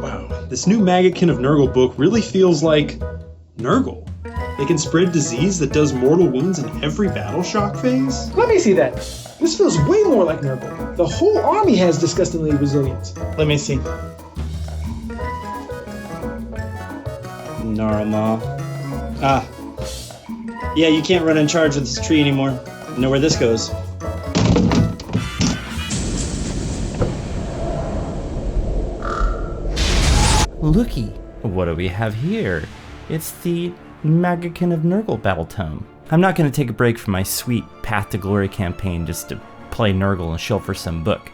Wow, this new Maggotkin of Nurgle book really feels like Nurgle. They can spread disease that does mortal wounds in every battle shock phase? Let me see that. This feels way more like Nurgle. The whole army has disgustingly resilience. Let me see. Normal. Ah. Yeah, you can't run in charge of this tree anymore. Know where this goes. Looky, what do we have here? It's the Maggotkin of Nurgle Battletome. I'm not going to take a break from my sweet Path to Glory campaign just to play Nurgle and shill for some book.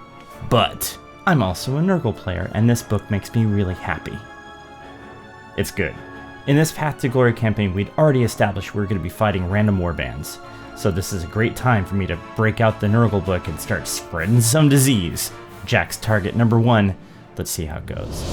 But I'm also a Nurgle player, and this book makes me really happy. It's good. In this Path to Glory campaign, we'd already established we were going to be fighting random warbands, so this is a great time for me to break out the Nurgle book and start spreading some disease. Jack's target number 1. Let's see how it goes.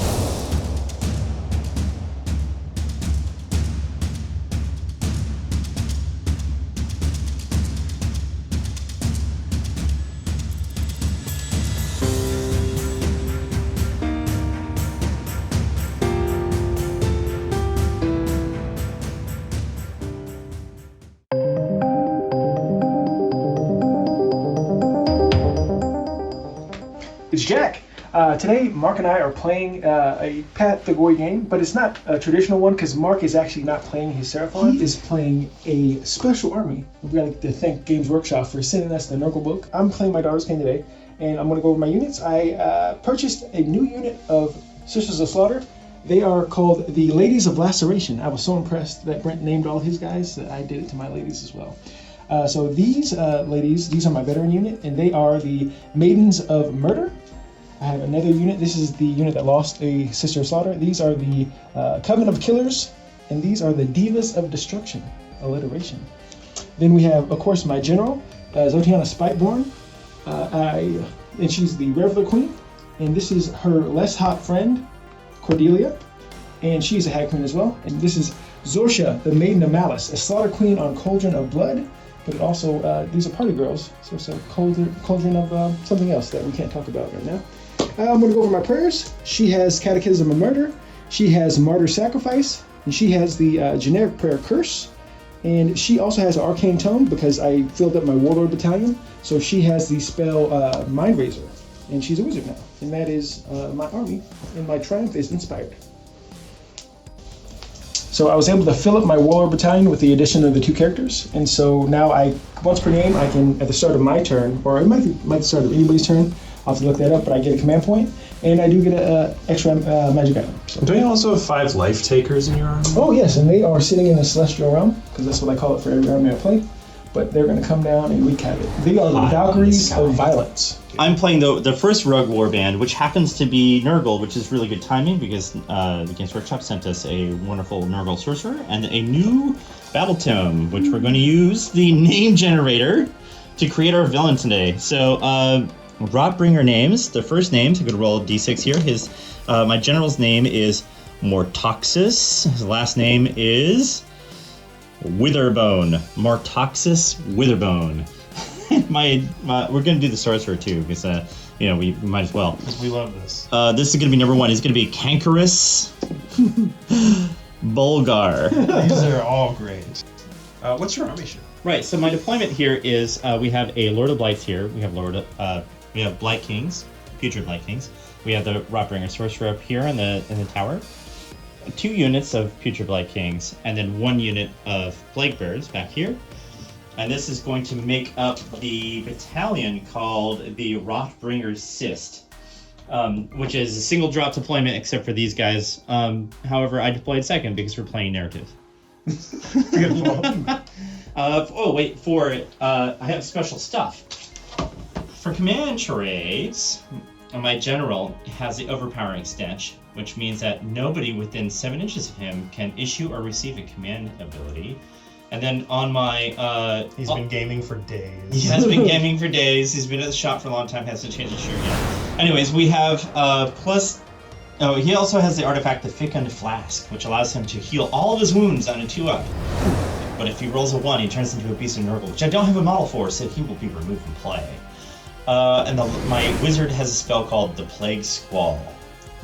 It's Jack. Today, Mark and I are playing a Path to Glory game, but it's not a traditional one because Mark is actually not playing his Seraphon. He is playing a special army. We'd like to thank Games Workshop for sending us the Nurgle book. I'm playing my Daughters of Khaine today, and I'm going to go over my units. I purchased a new unit of Sisters of Slaughter. They are called the Ladies of Laceration. I was so impressed that Brent named all his guys that I did it to my ladies as well. So these ladies, these are my veteran unit, and they are the Maidens of Murder. I have another unit. This is the unit that lost a Sister of Slaughter. These are the Coven of Killers, and these are the Divas of Destruction, alliteration. Then we have, of course, my general, Zotiana Spiteborn, and she's the Reveler Queen, and this is her less hot friend, Cordelia, and she's a Hag Queen as well. And this is Zorsha, the Maiden of Malice, a Slaughter Queen on Cauldron of Blood, but it also, these are party girls, so it's a cauldron of something else that we can't talk about right now. I'm going to go over my prayers. She has Catechism of Murder, she has Martyr Sacrifice, and she has the generic prayer Curse, and she also has an Arcane Tome because I filled up my Warlord Battalion, so she has the spell Mind Razor, and she's a wizard now, and that is my army, and my triumph is inspired. So I was able to fill up my Warlord Battalion with the addition of the 2 characters, and so now once per game, I can, at the start of my turn, or it might be the start of anybody's turn, I'll have to look that up, but I get a command point, and I do get an extra magic item. So. Don't you also have 5 life takers in your army? Oh yes, and they are sitting in the Celestial Realm, because that's what I call it for every army I play, but they're going to come down and wreak havoc. They are the Valkyries of Violence. I'm playing the first Rogue Warband, which happens to be Nurgle, which is really good timing because the Games Workshop sent us a wonderful Nurgle Sorcerer and a new Battletome, which we're going to use the name generator to create our villain today. So, Rotbringer names. The first names, I'm going to roll a d6 here. My general's name is Mortoxis. His last name is Witherbone. Mortoxis Witherbone. We're going to do the sorcerer too, because we might as well. We love this. This is going to be number 1. He's going to be Cankerous Bulgar. These are all great. What's your army ship? Right. So my deployment here is we have a Lord of Blights here. We have Blight Kings, future Blight Kings. We have the Rotbringer sorcerer up here in the tower. 2 units of Putrid Blight Kings, and then 1 unit of Plague Bears back here. And this is going to make up the battalion called the Rotbringer's Cyst, which is a single drop deployment except for these guys. However, I deployed second because we're playing narrative. I have special stuff. For command charades, my general has the overpowering stench, which means that nobody within 7 inches of him can issue or receive a command ability. And then on my... He's been gaming for days. He has been gaming for days. He's been at the shop for a long time, hasn't changed his shirt yet. Anyways, we have plus... Oh, he also has the artifact, the Fecund Flask, which allows him to heal all of his wounds on a 2-up. But if he rolls a 1, he turns into a Beast of Nurgle, which I don't have a model for, so he will be removed from play. And my wizard has a spell called the Plague Squall,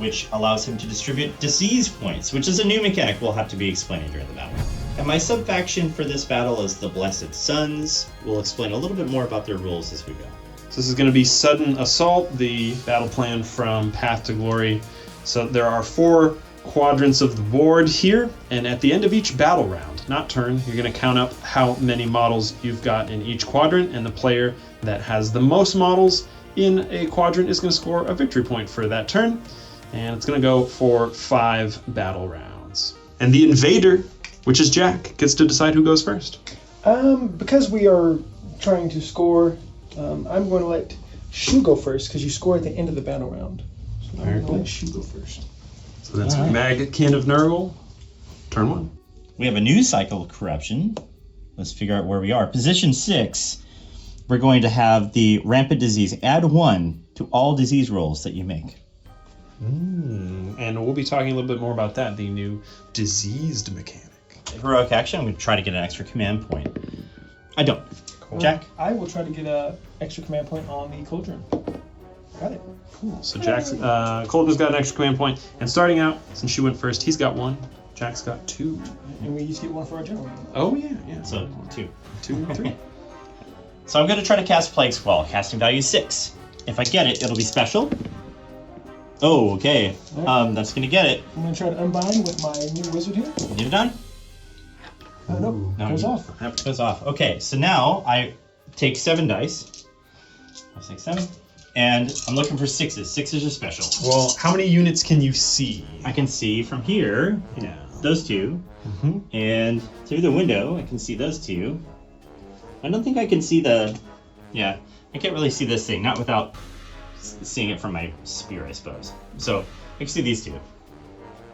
which allows him to distribute disease points, which is a new mechanic we'll have to be explaining during the battle. And my sub-faction for this battle is the Blessed Sons. We'll explain a little bit more about their rules as we go. So this is going to be Sudden Assault, the battle plan from Path to Glory. So there are 4 quadrants of the board here, and at the end of each battle round, not turn, you're going to count up how many models you've got in each quadrant, and the player that has the most models in a quadrant is going to score a victory point for that turn, and it's going to go for 5 battle rounds. And the invader, which is Jack, gets to decide who goes first. Because we are trying to score, I'm going to let Shu go first, because you score at the end of the battle round. So I'm going to let Shu go first. So that's Maggotkin of Nurgle, turn 1. We have a new cycle of corruption. Let's figure out where we are. Position 6, we're going to have the rampant disease. Add 1 to all disease rolls that you make. And we'll be talking a little bit more about that, the new diseased mechanic. Heroic action, I'm going to try to get an extra command point. I don't. Cool. Jack? I will try to get an extra command point on the Cauldron. Got it. Cool. So Jack's Colton's got an extra command point, and starting out, since she went first, he's got 1. Jack's got 2. And we each get 1 for our general. Oh yeah. So 2. 2 and 3. So I'm going to try to cast Plague Squall. Casting value 6. If I get it, it'll be special. Oh, okay. That's going to get it. I'm going to try to unbind with my new wizard here. Get it done? Nope. No, Goes you- off. Yep, goes off. Okay, so now I take 7 dice. 5, 6, 7. And I'm looking for 6s. 6s are special. Well, how many units can you see? I can see from here, Yeah. those 2. And through the window, I can see those 2. I don't think I can see the... Yeah, I can't really see this thing, not without seeing it from my spear, I suppose. So, I can see these 2.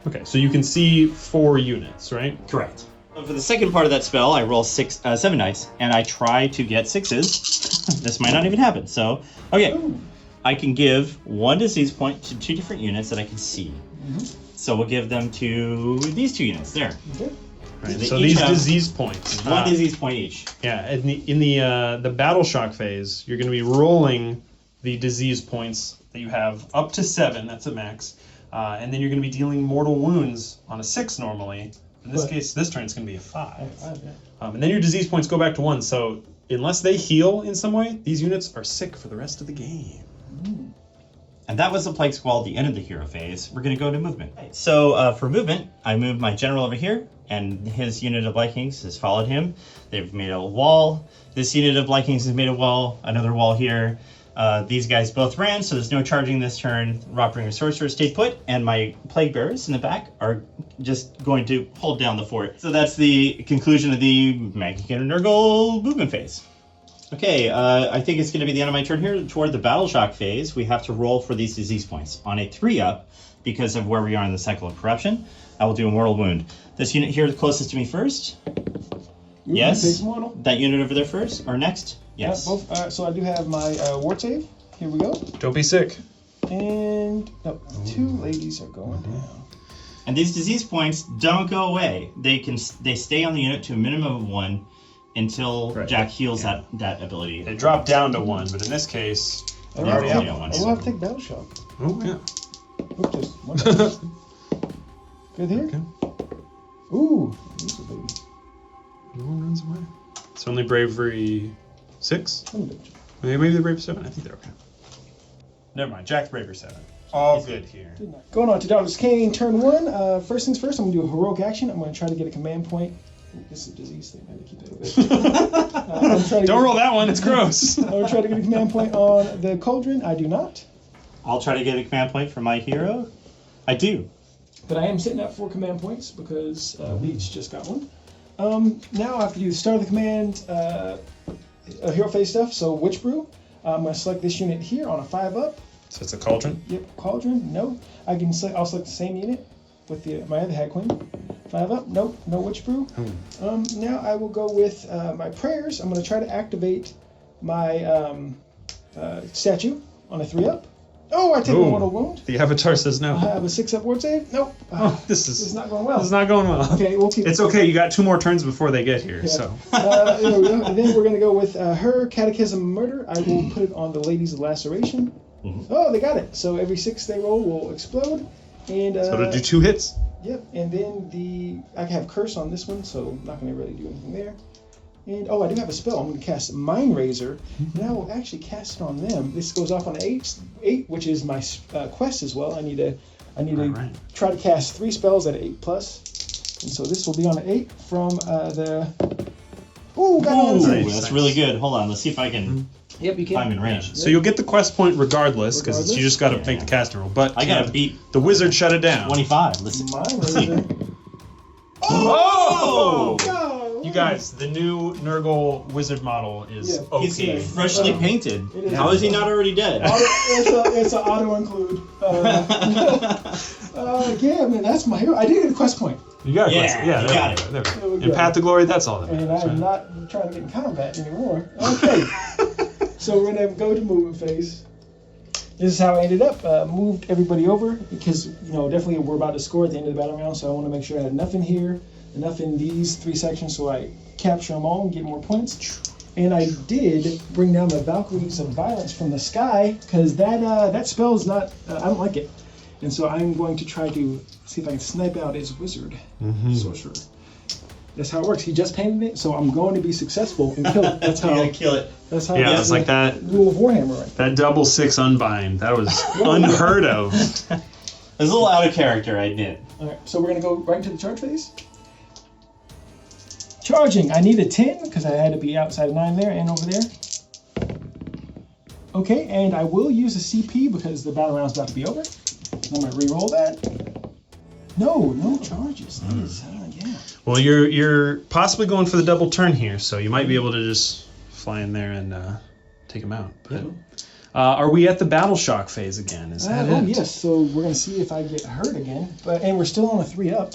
Okay, so you can see 4 units, right? Correct. So for the second part of that spell, I roll 7 dice, and I try to get 6s. This might not even happen, so... Okay, I can give 1 disease point to 2 different units that I can see. So we'll give them to these 2 units, there. Okay. Right. They So each these have disease points. 1 disease point each. Yeah, in the battle shock phase, you're going to be rolling the disease points that you have up to 7. That's a max, and then you're going to be dealing mortal wounds on a 6 normally. In this case, this turn it's going to be a 5. And then your disease points go back to 1. So unless they heal in some way, these units are sick for the rest of the game. And that was the Plague Squall at the end of the hero phase. We're going to go to movement. So for movement, I moved my general over here, and his unit of Vikings has followed him. They've made a wall. This unit of Vikings has made a wall, another wall here. These guys both ran, so there's no charging this turn. Rotbringer Sorcerer stayed put, and my Plague Bearers in the back are just going to hold down the fort. So that's the conclusion of the Maggotkin of Nurgle movement phase. Okay, I think it's going to be the end of my turn here. Toward the Battle Shock phase, we have to roll for these disease points. On a 3-up, because of where we are in the cycle of corruption, I will do a mortal wound. This unit here, the closest to me first. Yes. That unit over there first, or next? Yes. Both. So I do have my ward save. Here we go. Don't be sick. And no, 2 ladies are going down. And these disease points don't go away. They stay on the unit to a minimum of 1 until Jack heals that ability. They drop down to 1, but in this case, I you already have one. one. will have to take Battle Shock. Oh yeah. Oops, just 1 dice. Good here. Okay. Ooh, there's a lady. No one runs away. It's only bravery 6. Let me Maybe they're bravery 7. I think they're okay. Never mind. Jack's bravery 7. All good here. Going on to Daughters of Khaine, turn 1. First things first, I'm going to do a heroic action. I'm going to try to get a command point. Ooh, this is a disease thing. I have to keep that away. Don't roll that one. It's gross. I'm going to try to get a command point on the Cauldron. I do not. I'll try to get a command point for my hero. I do. But I am sitting at 4 command points because we each just got 1. Now I have to do the start of the command, hero phase stuff. So Witch Brew. I'm going to select this unit here on a 5-up. So it's a cauldron? Yep, Cauldron. No. I'll select the same unit with my other Hag Queen. 5-up. Nope. No Witch Brew. Now I will go with my prayers. I'm going to try to activate my statue on a 3-up. Oh, I take a mortal wound. The avatar says I no. have a 6-up ward save. Nope. This This is is not going well. This is not going well. Okay, we'll keep It's okay. You got 2 more turns before they get here. Yeah. So There we go. And then we're going to go with her Catechism Murder. I will put it on the Ladies of Laceration. Oh, they got it. So every 6 they roll will explode. And So it'll do 2 hits. Yep, and then I have curse on this one, so I'm not going to really do anything there. And I do have a spell. I'm going to cast Mind Razor, and I will actually cast it on them. This goes off on 8, which is my quest as well. I need to try to cast 3 spells at 8+, and so this will be on 8 from the. Ooh, got it. Nice. That's really good. Hold on, let's see if I can. Yep, you can. I'm in range. So you'll get the quest point regardless, because you just got to make the casting roll. But I gotta beat the wizard. Shut it down. 25. Listen. Mind Razor. Oh! No! You guys, the new Nurgle wizard model is OP. He's freshly painted. It is. How is he not already dead? It's an auto include. Yeah, man, that's my hero. I did get a quest point. You got a Yeah, quest. Yeah, you there got we it. go, there we go. There we In go. Path to Glory, that's all that And matters. I'm right? not trying to get in combat anymore. Okay. So we're going to go to movement phase. This is how I ended up. Moved everybody over because, definitely we're about to score at the end of the battle round, so I want to make sure I had enough in here, enough in these 3 sections so I capture them all and get more points. And I did bring down the Valkyries of Violence from the sky because that spell is not, I don't like it. And so I'm going to try to see if I can snipe out his wizard, sorcerer. That's how it works. He just painted it, so I'm going to be successful and kill it. That's how. You gotta kill it. That's how. Yeah, that's it's like the that. rule of Warhammer, right? That double 6 unbind. That was unheard of. It's a little out of character, I admit. All right, so we're gonna go right into the charge phase. Charging. I need a 10 because I had to be outside of 9 there and over there. Okay, and I will use a CP because the battle round's about to be over. I'm gonna re-roll that. No charges. That is, yeah. Well, you're possibly going for the double turn here, so you might be able to just fly in there and take him out. But, are we at the battle shock phase again? Is that it? Yes. So we're gonna see if I get hurt again, and we're still on a 3-up.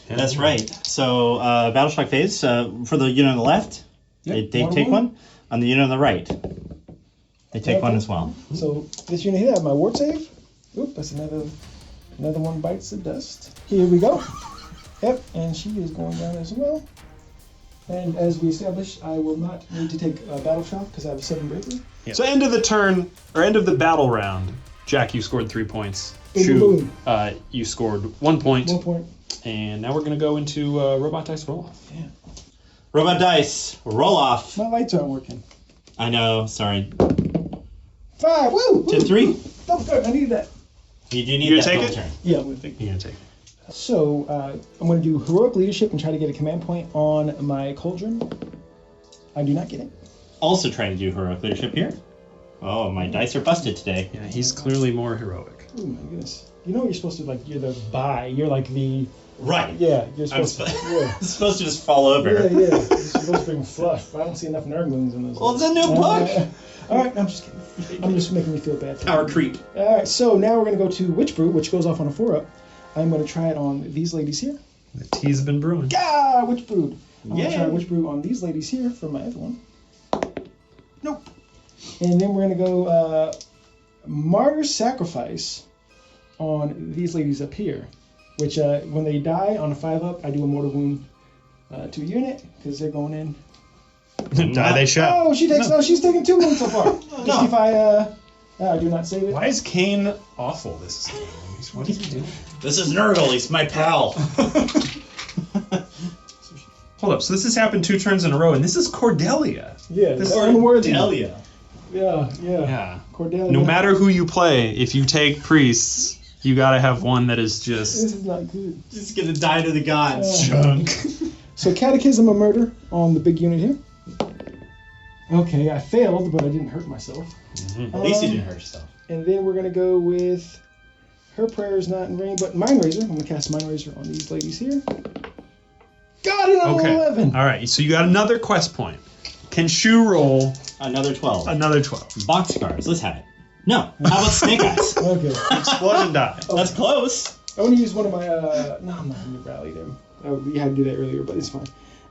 Yeah. That's right. So, battle shock phase for the unit on the left, Yep, they take one. On the unit on the right, they take one as well. So this unit here, I have my ward save. Oop, that's another one bites the dust. Here we go. Yep, and she is going down as well. And as we established, I will not need to take a battle shock because I have a 7 bravery. Yeah. So end of the turn, or end of the battle round, Jack, you scored 3 points. Boom, Shu, boom, you scored 1 point. 1 point. And now we're going to go into Robot Dice Roll-Off. Yeah. Robot dice, roll off. My lights aren't working. I know, sorry. 5. Woo! To 3. Double turn. I need that. You do need You that take double it? turn. Yeah, I'm gonna take. You're going to take it. So I'm going to do heroic leadership and try to get a command point on my cauldron. I do not get it. Also trying to do heroic leadership here. Oh, my dice are busted today. Yeah, he's clearly more heroic. Oh my goodness. You know you're supposed to, like, you're the buy. You're like the... Right. Yeah, you're I'm supposed to... Yeah. supposed to just fall over. Yeah. You're supposed to bring fluff. I don't see enough Nurglings in those. Well, it's a new book. All right, I'm just kidding. I'm just making you feel bad. Power creep. All right, so now we're going to go to Witch Brew, which goes off on a 4-up. I'm going to try it on these ladies here. The tea's been brewing. Ah, Witch Brew. I'm going to Yay. try Witch Brew on these ladies here for my other one. Nope. And then we're going to go Martyr's Sacrifice on these ladies up here, which when they die on a 5-up, I do a mortal wound to a unit because they're going in. Die they shall. Oh, she's taken 2 wounds so far. Let's see if I do not save it. Why is Kane awful this game? What is he doing? This is Nurgle. He's my pal. Hold up. So this has happened 2 turns in a row, and this is Cordelia. Yeah, This this is unworthy. Delia. Yeah. Yeah. Cordelia. No matter who you play, if you take priests, you gotta have one that is This just is not good. Just gonna die to the gods. junk. So Catechism of Murder on the big unit here. Okay, I failed, but I didn't hurt myself. At least you didn't hurt yourself. And then we're gonna go with her prayer is not in vain, but Mind Razor. I'm gonna cast Mind Razor on these ladies here. Got it on Okay. 11. All right. So you got another quest point. Can Shu roll Another 12. another 12? Boxcars. Let's have it. No. How about Snake Eyes? Okay. Explode and die. That's close. I want to use one of my. No, I'm not gonna rally them. We had to do that earlier, but it's fine.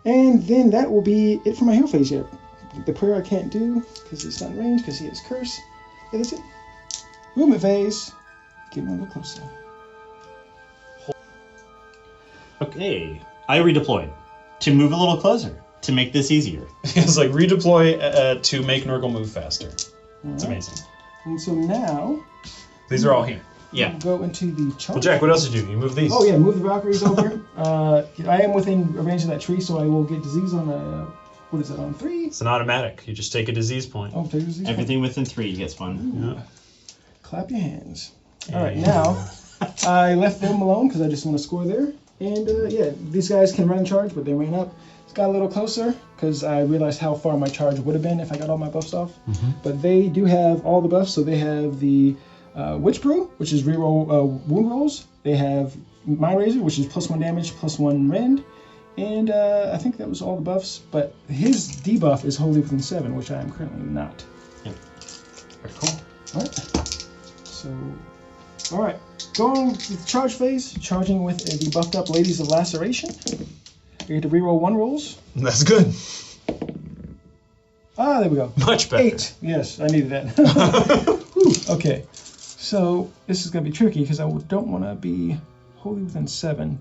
And then that will be it for my hero phase here. The prayer I can't do because it's not in range because he has curse. Yeah, that's it. Movement phase. Get one a little closer. Okay. I redeployed to move a little closer to make this easier. It's like redeploy to make Nurgle move faster. It's amazing. And so now, These are all here. Yeah. We'll go into the charge. Well, Jack, what else did you do? You move these? Oh yeah, move the Valkyries over. I am within range of that tree, so I will get disease on what is it, on 3? It's an automatic. You just take a disease point. Oh, take a disease Everything within 3 gets one. Yeah. Clap your hands. All right, now I left them alone because I just want to score there. And yeah, these guys can run charge, but they ran up. It's got a little closer because I realized how far my charge would have been if I got all my buffs off. But they do have all the buffs, so they have the Witch Brew, which is reroll wound rolls. They have Mind Razor, which is +1 damage, +1 rend. And I think that was all the buffs. But his debuff is Wholly Within 7, which I am currently not. Yep. Very cool. All right. So, all right. Going to the charge phase, charging with the buffed up Ladies of Laceration. You get to reroll 1 rolls. That's good. Ah, there we go. Much better. 8. Yes, I needed that. Whew, okay. So this is going to be tricky because I don't want to be Wholly Within 7.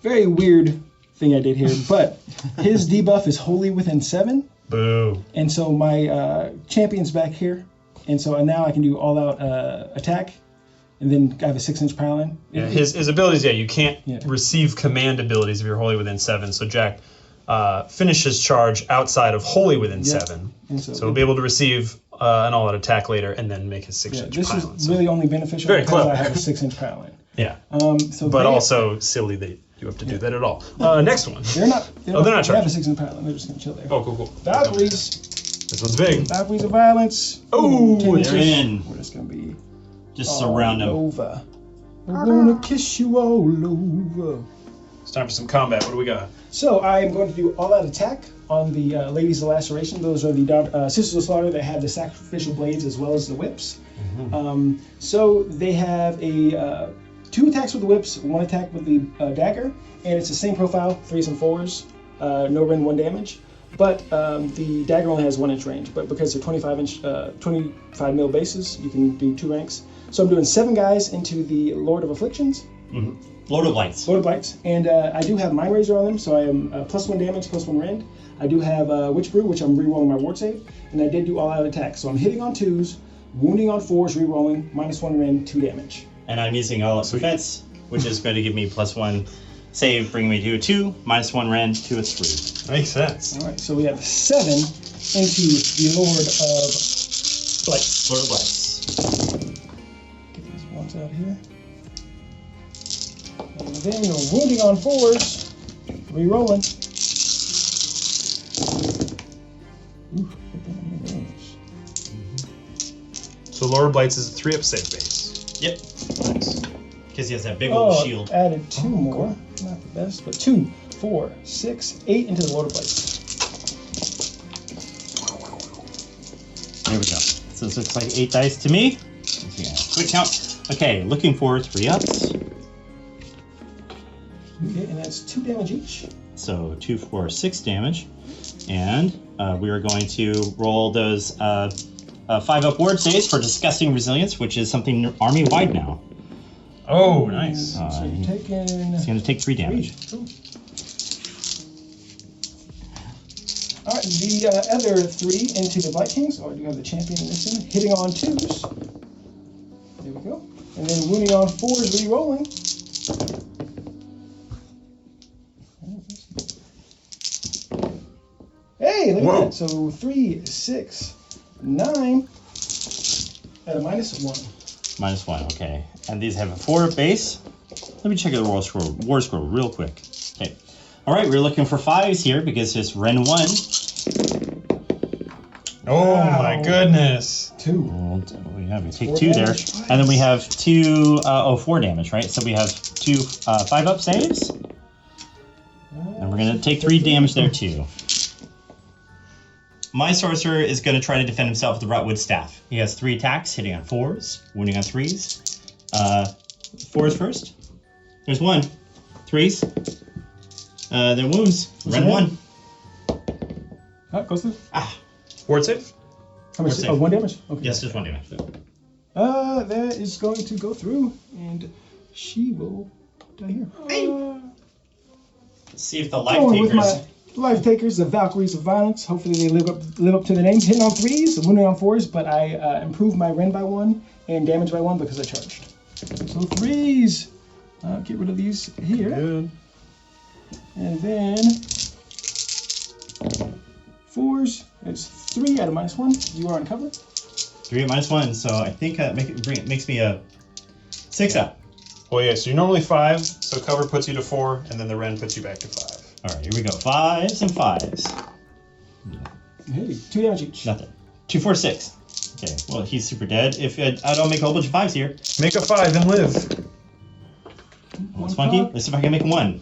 Very weird thing I did here, but his debuff is Wholly Within 7. Boo. And so my champion's back here. And so now I can do all-out attack. And then I have a 6-inch pylon. Yeah, his abilities, you can't Yeah. receive command abilities if you're Wholly Within 7. So Jack finishes charge outside of Wholly Within Yeah. 7. And So he'll be able to receive an all-out attack later and then make his 6-inch this pylon. is really only beneficial Very because clever. I have a 6-inch pylon. Yeah, So but they, also silly that you have to do that at all. Next one. they're not. they're not They have a charging. 6-inch pylon. They're just gonna chill there. Oh, cool. Valkyries. This one's big. Valkyries of violence. Oh, 10 inches. they're in. We're just gonna be Just surround them. over. We're gonna kiss you all over. It's time for some combat. What do we got? So I am going to do all-out attack on the Ladies of Laceration. Those are the Sisters of Slaughter that have the sacrificial blades as well as the whips. So they have a 2 attacks with the whips, 1 attack with the dagger, and it's the same profile, 3s and 4s, no rend, 1 damage. But the dagger only has 1-inch range. But because they're 25 mil bases, you can do 2 ranks. So I'm doing 7 guys into the Lord of Afflictions. Lord of Lights. Lord of Lights, and I do have Mind Razor on them, so I am +1 damage, +1 rend. I do have Witch Brew, which I'm rerolling my ward save, and I did do all-out attack. So I'm hitting on 2s, wounding on 4s, rerolling, -1 rend, 2 damage. And I'm using all out defense, which is going to give me +1 save, bringing me to a 2, -1 rend to a 3. Makes sense. All right, so we have 7 into the Lord of Lights. Lord of Lights. Get these ones out here. And then you're wounding on 4s, rerolling. Ooh, hit them in the range. So Lord of Blights is a 3-up save base. Yep. Because he has that big old shield. Added 2 more. Not the best, but 2, 4, 6, 8 into the Lord of Lights. There we go. So this looks like 8 dice to me. Quick count. Okay, looking for 3 ups. Okay, and that's 2 damage each. So 2, 4, 6 damage. And we are going to roll those 5-up ward saves for Disgusting Resilience, which is something army-wide now. Oh, nice. So you're taking... It's going to take 3 damage. Cool. All right, the other 3 into the Blight Kings. Oh, I do have the champion in this one. Hitting on 2s. There we go. And then wounding on 4s, re-rolling. Hey, look at that. So 3, 6, 9 at a -1. -1, okay. And these have a 4 base. Let me check the war scroll real quick. Okay. All right, we're looking for 5s here because it's Ren 1. Oh Wow. my goodness. 2. We take 4 2 there. damage. And then we have 2, 4 damage, right? So we have 2 5-up saves. And we're going to take 3 damage there too. My sorcerer is going to try to defend himself with the Rotwood Staff. He has 3 attacks, hitting on 4s, wounding on 3s. 4s first. There's 1. 3s. Then wounds. Ren 1. Goes through. Ward save? How much? Ward save. Oh, 1 damage? Okay. Yes, just 1 damage. That is going to go through, and she will die here. Let's see if the life Going with takers. my Life Takers, the Valkyries of Violence. Hopefully they live up to the name. Hitting on 3s, wounding on 4s, but I improved my rend by 1 and damage by 1 because I charged. So 3s. Get rid of these here. Good. And then 4s. There's 3 out of -1. You are on cover. 3 at -1, so I think it makes me a 6 up. Well, yeah, so you're normally 5, so cover puts you to 4, and then the rend puts you back to 5. All right, here we go. 5s and 5s. Hey, 2 damage each. Nothing. 2, 4, 6. Okay, well, he's super dead. If I don't make a whole bunch of 5s here. Make a 5 and live. What's funky? Let's see if I can make 1.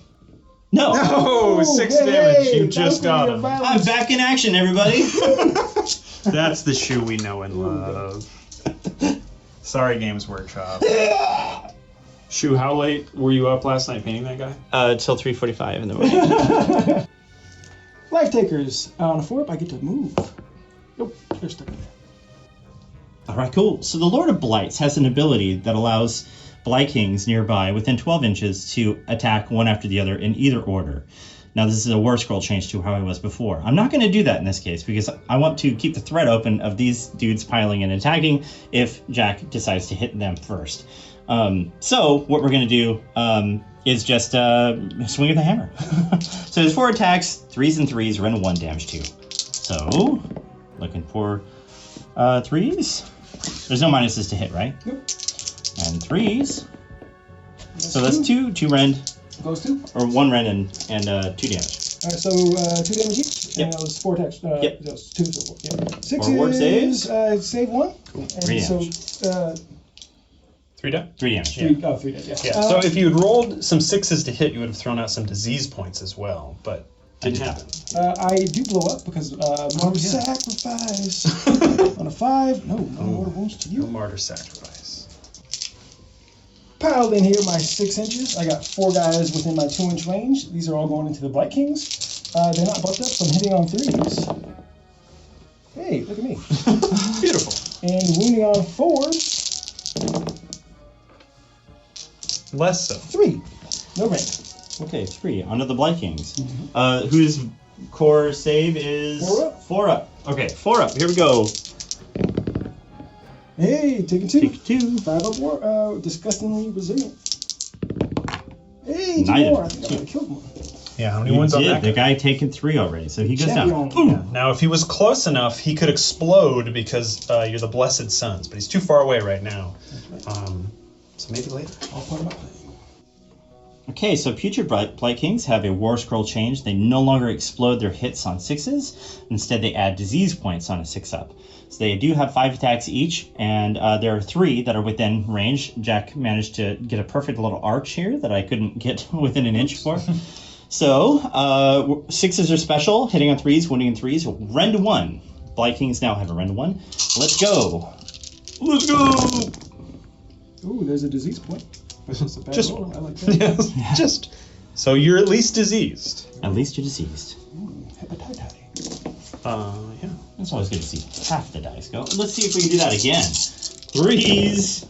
No! Oh, 6 damage. You just got him. I'm back in action, everybody. That's the shoe we know and love. Sorry, Games Workshop. Shu, how late were you up last night painting that guy? Till 3:45 in the morning. Life Takers. On a 4-up, I get to move. Nope, they're stuck there. All right, cool. So the Lord of Blights has an ability that allows Blight Kings nearby within 12 inches to attack one after the other in either order. Now, this is a War Scroll change to how I was before. I'm not going to do that in this case because I want to keep the thread open of these dudes piling and attacking if Jack decides to hit them first. So what we're going to do is just swing at the hammer. So there's 4 attacks, 3s and 3s, rend 1, damage 2. So, looking for 3s. There's no minuses to hit, right? Nope. And 3s. So that's 2 rend, Goes 2. or 1 rend and 2 damage. Alright, so 2 damage each. Yep. And that was 4 attacks. Yep. That was 2, so 4. Yep. 6 Or ward is saves. save 1. Cool. And 3 so, damage. 3 down? 3 damage. 3 damage, yeah. Yeah, so if you had rolled some 6s to hit, you would have thrown out some disease points as well, but didn't happen. I do blow up because martyr sacrifice. On a 5, no mortal wounds to No you. martyr sacrifice. Piled in here my 6 inches. I got 4 guys within my 2-inch range. These are all going into the Blight Kings. They're not buffed up, so I'm hitting on 3s. Hey, look at me. Beautiful. And wounding on 4s. Less so. 3. No rank. Okay, 3. Onto the Blight Kings. Whose core save is 4 up. 4 up. Okay, 4 up. Here we go. Hey, taking 2. Take 2. 5 up war. Disgustingly resilient. Hey, 2 Knighted. more. I think I might have killed one. Yeah, how many You wounds on did. that The guy? guy taken 3 already, so he goes Champion. down. Yeah. Now, if he was close enough, he could explode because you're the Blessed Sons, but he's too far away right now. So maybe later. All part of my plan. Okay, so future Blight Kings have a War Scroll change. They no longer explode their hits on 6s. Instead, they add disease points on a 6-up. So they do have 5 attacks each, and there are 3 that are within range. Jack managed to get a perfect little arch here that I couldn't get within an inch for. So, 6s are special, hitting on 3s, wounding in 3s. Rend 1. Blight Kings now have a Rend 1. Let's go! Let's go! Ooh, there's a disease point. That's just a bad Just roll. I like that. Yes, just so you're at least diseased. At least you're deceased. Hepatitis. Yeah. It's always good to see half the dice go. Let's see if we can do that again. 3s.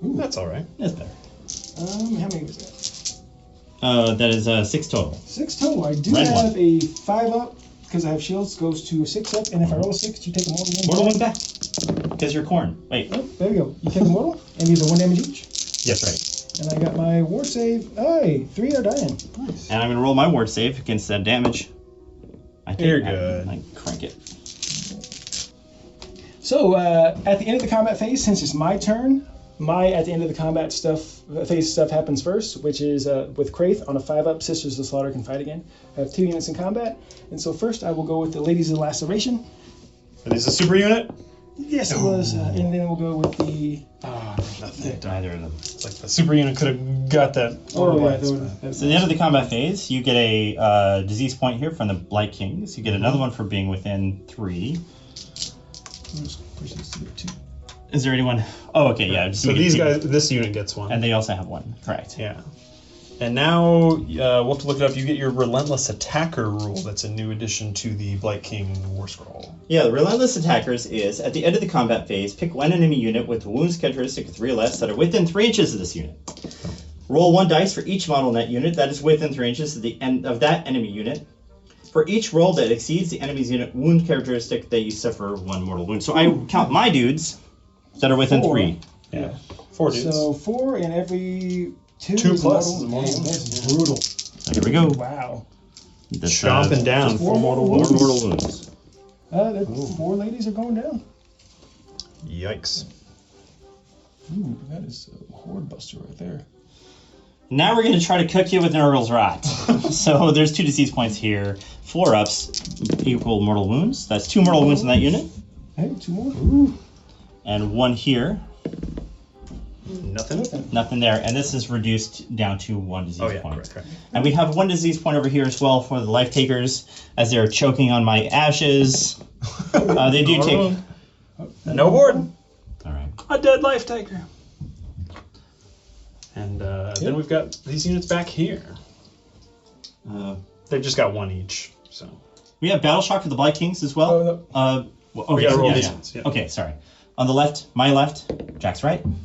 That's all right. That's better. How many was that? That is 6 total. 6 total. I do Rend have one. a 5 up because I have shields. Goes to a 6 up, and if I roll a 6, you take a mortal wound. Mortal one back. Because you're corn. Wait. Oh, there we go. You take a mortal, and these are 1 damage each. Yes, right. And I got my war save. Hey, 3 are dying. Nice. And I'm going to roll my ward save against that damage. I think You're good. I crank it. So at the end of the combat phase, since it's my turn, at the end of the combat phase stuff happens first, which is with Kraith on a 5-up. Sisters of the Slaughter can fight again. I have 2 units in combat, and so first I will go with the Ladies of the Laceration. Are these a super unit? Yes, it was, and then we'll go with the. Nothing. Neither of them. It's like the super unit could have got that. Oh yeah, So at the end of the combat phase, you get a disease point here from the Blight Kings. You get another one for being within 3. Is there anyone? Oh, okay, yeah. So these guys, this unit gets one. And they also have 1. Correct. Yeah. And now, we'll have to look it up. You get your Relentless Attacker rule. That's a new addition to the Blight King War Scroll. Yeah, the Relentless Attackers is, at the end of the combat phase, pick one enemy unit with a wounds characteristic of 3 or less that are within 3 inches of this unit. Roll 1 dice for each model in that unit that is within 3 inches of the end of that enemy unit. For each roll that exceeds the enemy's unit wound characteristic, they suffer 1 mortal wound. So I count my dudes that are within 4. 3. Yeah. 4 dudes. So 4 and every 2 2 is plus mortal. is a mortal. Dang, that's brutal. So here we go. Wow. This, Chomping down. just 4 mortal More wounds. mortal wounds. The 4 ladies are going down. Yikes. Ooh, that is a horde buster right there. Now we're going to try to cook you with Nurgle's Rot. So there's 2 disease points here. 4 ups equal mortal wounds. That's 2 mortal wounds in that unit. Hey, 2 more. Ooh. And 1 here. Nothing? Nothing there. And this is reduced down to 1 disease Oh, yeah. point. Correct. And we have 1 disease point over here as well for the life takers, as they're choking on my ashes. They do take... No board. All right. A dead life taker. And then we've got these units back here. They've just got 1 each. So We have Battle Shock for the Blight Kings as well. Oh, no. Okay, we gotta roll yeah, these yeah. ones. Yeah. Okay, sorry. On the left, my left, Jack's right. You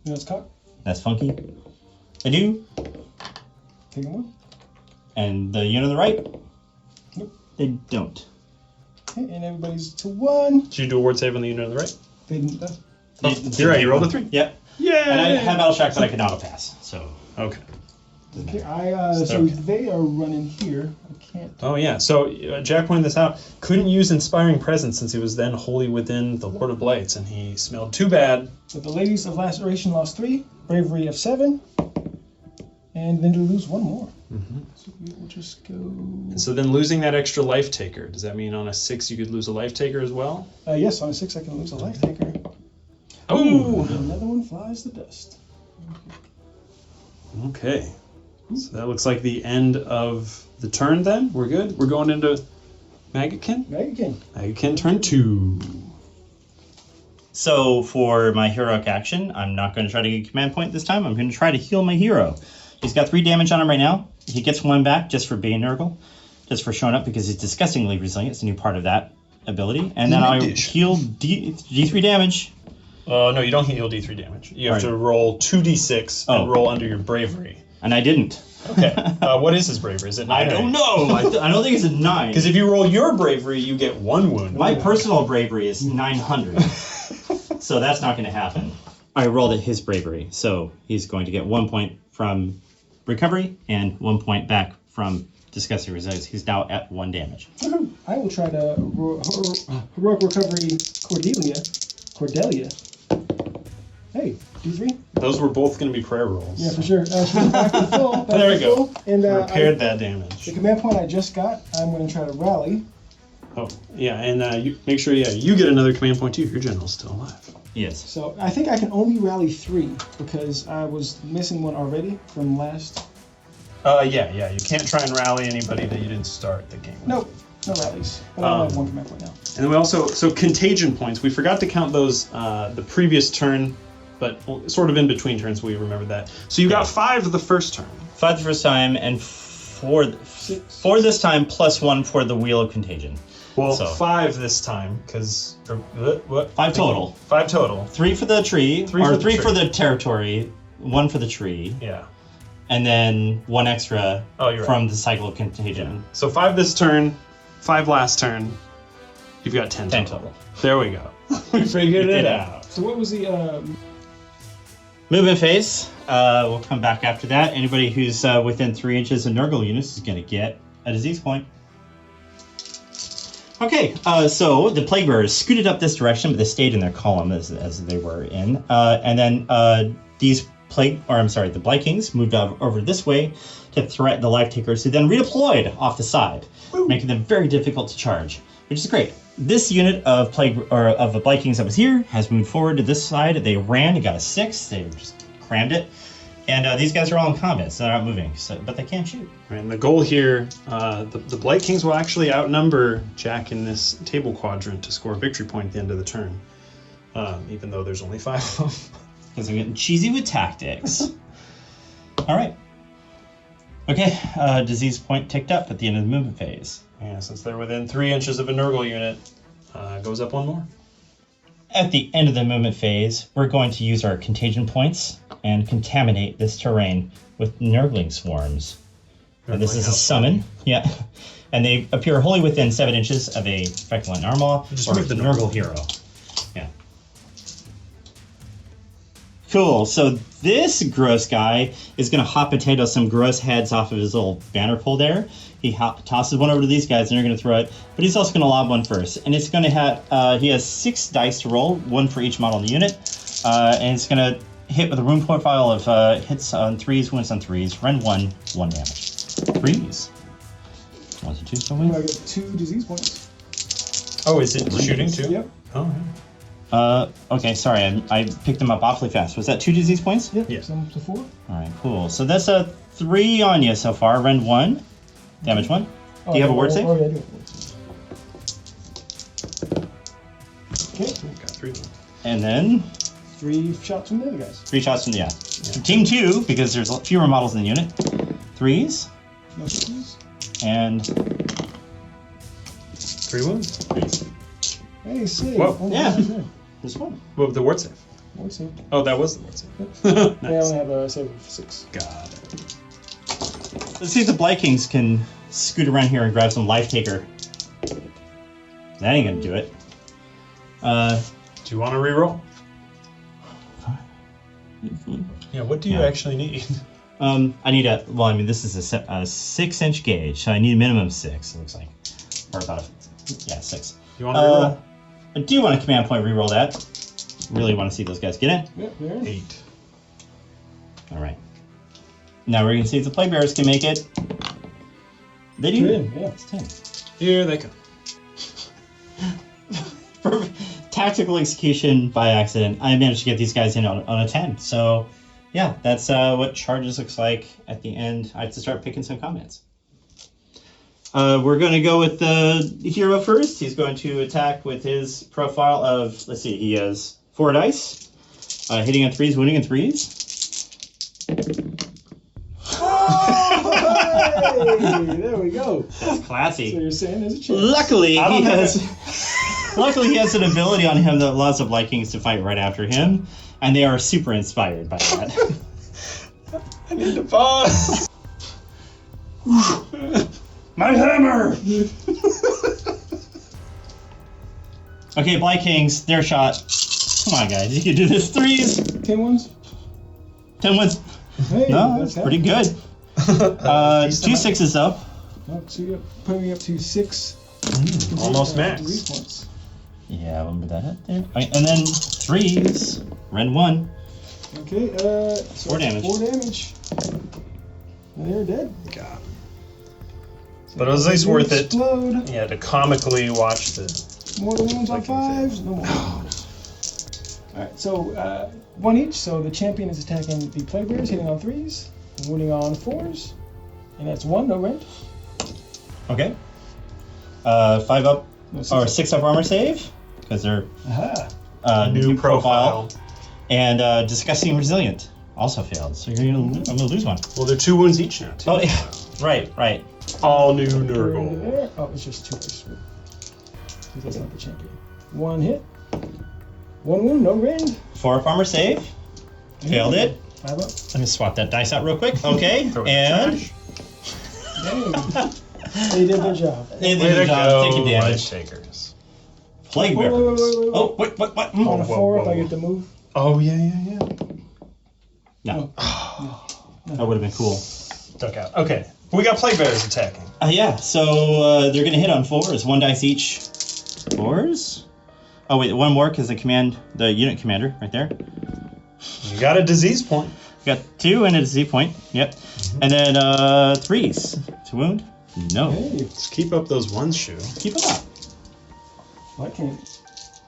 know, it's cocked. That's Funky. I do. Taking 1. And the unit on the right? Nope. They don't. Okay, and everybody's to 1. Did you do a ward save on the unit on the right? They didn't. You're right. You rolled a 3. Yep. Yeah. And I have Battle Shock, but I can auto pass. So. Okay. Okay, so they are running here. I can't. Oh yeah. So Jack pointed this out. Couldn't use Inspiring Presence since he was then wholly within the Lord of Blights, and he smelled too bad. So the ladies of Laceration lost 3, bravery of 7, and then to lose 1 more. Mm-hmm. So we will just go. And so then losing that extra life taker, does that mean on a 6 you could lose a life taker as well? Yes, on a 6 I can lose a life taker. Oh. Another one flies to dust. Okay. So that looks like the end of the turn then. We're good. We're going into Maggotkin. Maggotkin turn 2. So for my heroic action, I'm not going to try to get a command point this time. I'm going to try to heal my hero. He's got 3 damage on him right now. He gets 1 back just for being Nurgle, just for showing up because he's disgustingly resilient. It's a new part of that ability. And then I heal D3 damage. No, you don't heal D3 damage. You have to roll 2d6 and roll under your bravery. And I didn't. Okay. What is his bravery? Is it 9? I don't know. I don't think it's a 9. Because if you roll your bravery, you get 1 wound. My personal bravery is 900. So that's not going to happen. I rolled at his bravery. So he's going to get 1 point from recovery and 1 point back from disgusting resilience. He's now at 1 damage. I will try to heroic recovery Cordelia. Hey, D3? Those were both going to be prayer rolls. Yeah, for sure. She's back to full. There we go. Full, and repaired that damage. The command point I just got, I'm going to try to rally. Oh, yeah, and you make sure, you get another command point too. Your general's still alive. Yes. So I think I can only rally 3 because I was missing 1 already from last. Yeah. You can't try and rally anybody that you didn't start the game with. Nope, no rallies. But I only have 1 command point now. And then we also, contagion points. We forgot to count those the previous turn, but sort of in between turns we remembered that. So you got 5 the first turn. 5 the first time, and 4 this time, plus 1 for the Wheel of Contagion. Well, 5 this time, because... What? 5 total. 5 total. 3 for the tree, 3 for the territory, 1 for the tree. Yeah. And then 1 extra from the cycle of contagion. Yeah. So 5 this turn, 5 last turn. You've got 10 total. There we go. We figured it out. So what was the... Movement phase. We'll come back after that. Anybody who's within 3 inches of Nurgle units is going to get a disease point. Okay, so the Plague Bearers scooted up this direction, but they stayed in their column as they were in. And then the Blight Kings moved over this way to threaten the Life Takers, who then redeployed off the side, making them very difficult to charge, which is great. This unit of the Blight Kings that was here has moved forward to this side. They ran, it got a 6. They just crammed it. And these guys are all in combat, so they're not moving, but they can shoot. And the goal here, the Blight Kings will actually outnumber Jack in this table quadrant to score a victory point at the end of the turn, even though there's only 5 of them. Because I'm getting cheesy with tactics. All right. Okay, disease point ticked up at the end of the movement phase. Yeah, since they're within 3 inches of a Nurgle unit, goes up 1 more. At the end of the movement phase, we're going to use our contagion points and contaminate this terrain with Nurgling swarms. And this is a summon. Yeah. And they appear wholly within 7 inches of a Feculent Narmal or the Nurgle hero. Yeah. Cool. So this gross guy is going to hot potato some gross heads off of his little banner pole there. He tosses one over to these guys, and they're going to throw it. But he's also going to lob one first. And it's going to have, he has 6 dice to roll, 1 for each model in the unit. And it's going to hit with a room profile of hits on 3s, wounds on 3s, rend 1, 1 damage. 3s. 1 and 2 still win. I get 2 disease points. Oh, is it shooting too? Yep. Oh, Okay, sorry, I picked them up awfully fast. Was that 2 disease points? Yep. Yeah. So I'm up to 4. All right, cool. So that's a 3 on you so far. Rend 1, damage 1. Do you have a word save? Oh, yeah, I do have a word save. Okay. got 3 of them. And then 3 shots from the other guys. 3 shots from the Team 2, because there's fewer models in the unit. 3s. No sixes. And 3 wounds. 3s. Hey, save. Whoa. Oh, Yeah. that's good. This one. What, the ward save? Word save. Oh, that was the ward save. They Nice. only have a save of 6. Got it. Let's see if the Blight Kings can scoot around here and grab some Life Taker. That ain't gonna do it. Do you want to reroll? Yeah, what do you Yeah. actually need? I need a, well, I mean, this is a 6-inch gauge, so I need a minimum 6, it looks like. Or about 6. You want to reroll? I do want a command point reroll that. Really want to see those guys get in. Yep, there it is. 8. All right. Now we're going to see if the Plague Bearers can make it. They do. 10, yeah. It's 10. Here they come. For tactical execution by accident, I managed to get these guys in on a 10. So, yeah, that's what charges looks like at the end. I have to start picking some comments. We're going to go with the hero first. He's going to attack with his profile of, let's see, he has 4 dice. Hitting on 3s, wounding on 3s. Hey, there we go. That's classy. So you're saying there's a chance. Luckily, he has an ability on him that allows the Blight Kings to fight right after him, and they are super inspired by that. I need to pause. My hammer! Okay, Blight Kings, their shot. Come on, guys, you can do this. 3s, 10 ones? 10 wins. Hey, No, that's pretty good. 2 6s though. Oh, so you're putting me up to 6. Almost max. Disease points. Yeah, we'll put that up there. Right, and then 3s, rend 1. Okay, so 4 damage. 4 damage. And they're dead. God. But it was at least worth it. Explode. Yeah, to comically watch the. More than wounds on Viking 5s. No more. Alright, so 1 each. So the champion is attacking the Plague Bears, hitting on 3s, wounding on 4s. And that's 1, no rend. Okay. 5 up, No, or 6 up armor save, because they're Aha. New profile. And disgusting resilient also failed. So I'm gonna lose one. Well, they're 2 wounds each now, too. Oh yeah, right. All new Over Nurgle. there. Oh, it's just 2 dice. Because that's not the champion. 1 hit. 1 wound, no rend. 4 up armor save, failed it. 5 up. Let me swap that dice out real quick. Okay, Throw it in the and trash. Dang. They did their job. they Way did to the job. go, Taking damage. Takers. Plague Wait, Bearers. wait. Oh, what? On a Whoa, 4 up, whoa. I get to move. Oh, yeah. No, that would have been cool. Duck out. Okay. We got Plague Bears attacking. Yeah, so they're going to hit on 4s, 1 dice each. 4s? Oh, wait, 1 more because the unit commander right there. You got a disease point. Got 2 and a disease point. Yep. And then 3s. To wound? No. Hey, Just keep up those ones, Shu. Keep it up. I can't.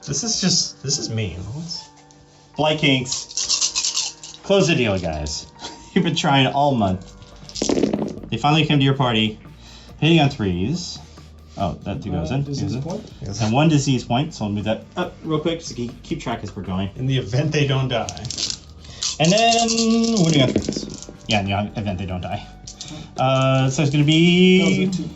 This is mean. Blight Kings. Close the deal, guys. You've been trying all month. They finally come to your party. Hitting on 3s. Oh, that goes in. Disease point. And 1 disease point, so I'll move that up real quick so keep track as we're going. In the event they don't die. And then wounding on 3s. Yeah, in the event they don't die. So it's gonna be. Those are 2.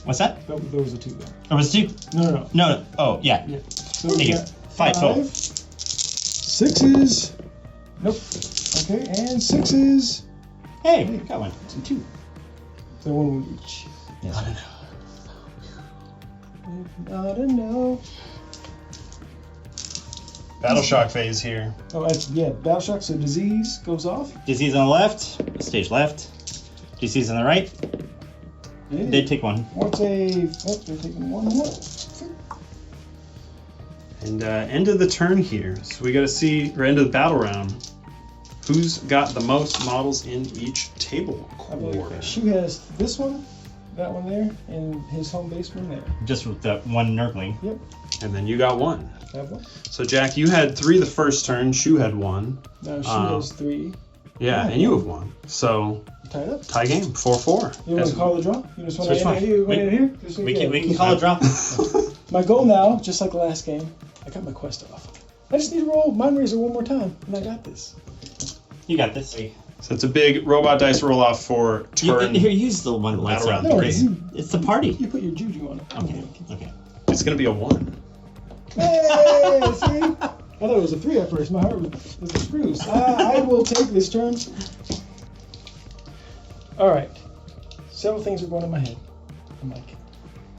What's that? Those are 2 there. Oh, was it 2? No. No. Oh, yeah. Yeah. So There we you go. got 5 total. 6s. Nope. Okay, and 6s. Hey, got one. 2. So one wound each. Yes. I don't know. Battle shock phase here. Oh, yeah, battle shock. So disease goes off. Disease on the left, stage left. Disease on the right, they take one. What's a? Oh, they're taking one more. And end of the turn here. So we got to see, or end of the battle round, who's got the most models in each table I believe core. She has this one, that one there, and his home base one there. Just with that one Nurgling. Yep, And then you got one. I have one. So Jack, you had 3 the first turn. Shu had 1. Now she has 3. Yeah, and you have 1. So Tied up. tie game, 4-4. You want to call the draw? You just want Switch to one. end here? We- In here? Just We yeah. can call it drop. My goal now, just like the last game, I got my quest off. I just need to roll Mind Razor one more time, and I got this. You got this. So it's a big robot dice roll off for turn. Here, use the one that lights Battle up. round. No, Three. It's the party. you put your juju on it. Okay. Okay. It's gonna be a 1. Hey, see? I thought it was a 3 at first. My heart was a screws. I will take this turn. All right. Several things are going in my head. I'm like,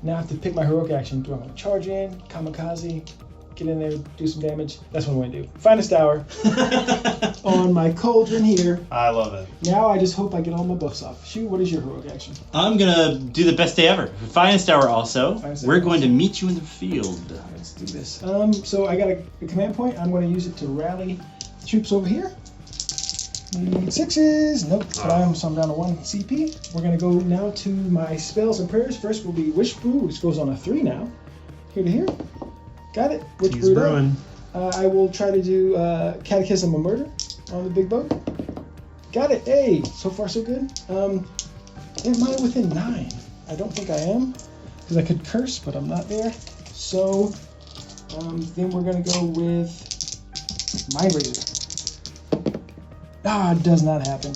now I have to pick my heroic action. Do I want to charge in, kamikaze, get in there, do some damage? That's what I'm going to do. Finest hour on my cauldron here. I love it. Now I just hope I get all my buffs off. Shu, what is your heroic action? I'm gonna do the best day ever. Finest hour also. Finest We're hour. going to meet you in the field. Let's do this. So I got a command point. I'm going to use it to rally troops over here. Need 6s. Nope. So I'm down to 1 CP. We're going to go now to my spells and prayers. First will be Wish Brew, which goes on a 3 now. Here to here. Got it. Wish He's Brew. brewing. I will try to do Catechism of Murder on the big boat. Got it. Hey, so far so good. Am I within 9? I don't think I am, because I could curse, but I'm not there. So then we're gonna go with Mind Razor. It does not happen.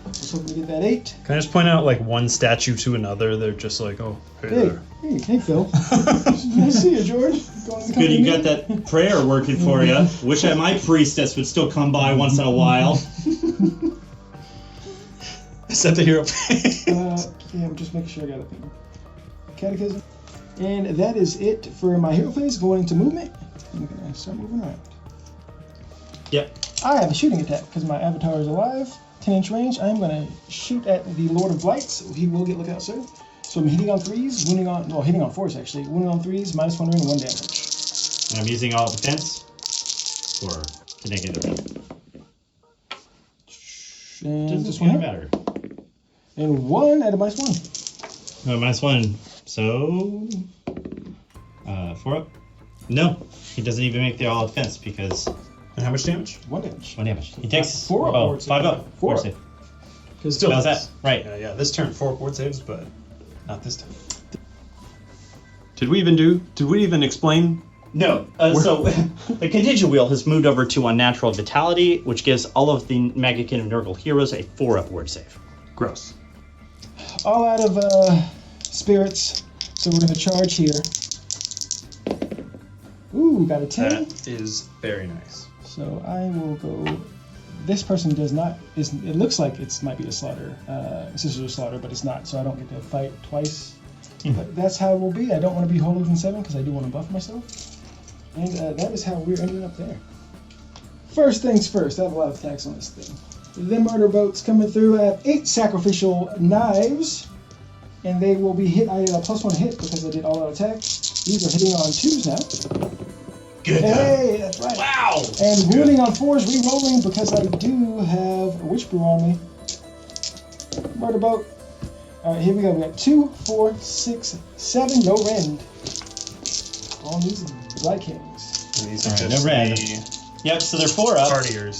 I was hoping to get that 8. Can I just point out, like, one statue to another? They're just like, oh, hey Hey, there. hey, Phil. Nice to see you, George. Good, you got that prayer working for you. Wish that my priestess would still come by once in a while. Set the hero. Yeah, I'm just making sure I got it. Catechism. And that is it for my hero phase. Going into movement. I'm gonna start moving around. Yep. I have a shooting attack because my avatar is alive. 10-inch range. I am going to shoot at the Lord of Blights. He will get lookout served. So I'm hitting on 3s, hitting on 4s actually. Wounding on 3s, -1 wound and 1 damage. And I'm using all defense or to negative. And Doesn't just one hit. matter. And 1 at a -1. No, -1. So 4 up. No, he doesn't even make the all defense because And how much damage? 1 damage. 1 damage. He takes 4 up. 5 up. 4 up. Save. Still How's does. that? Right. Yeah, this turn 4 board saves, but not this time. Did we even explain? No. So the contingent wheel has moved over to Unnatural Vitality, which gives all of the Maggotkin of Nurgle heroes a 4 up word save. Gross. All out of spirits. So we're going to charge here. Ooh, got a 10. That is very nice. So I will go. This person does not. It looks like it might be a slaughter, Sister Slaughter, but it's not. So I don't get to fight twice. But that's how it will be. I don't want to be whole within 7 because I do want to buff myself. And that is how we're ending up there. First things first. I have a lot of attacks on this thing. The murder boats coming through. I have 8 sacrificial knives, and they will be hit. I had a +1 hit because I did all out attack. These are hitting on 2s now. Good. Hey, that's right. Wow. And wounding on 4s, re-rolling because I do have a Witch Brew on me. Murder boat. Alright, here we go. We got 2, 4, 6, 7, no rend. On these Blight Kings. And these All are right, just no red. the Yep, so they're 4 up. partiers.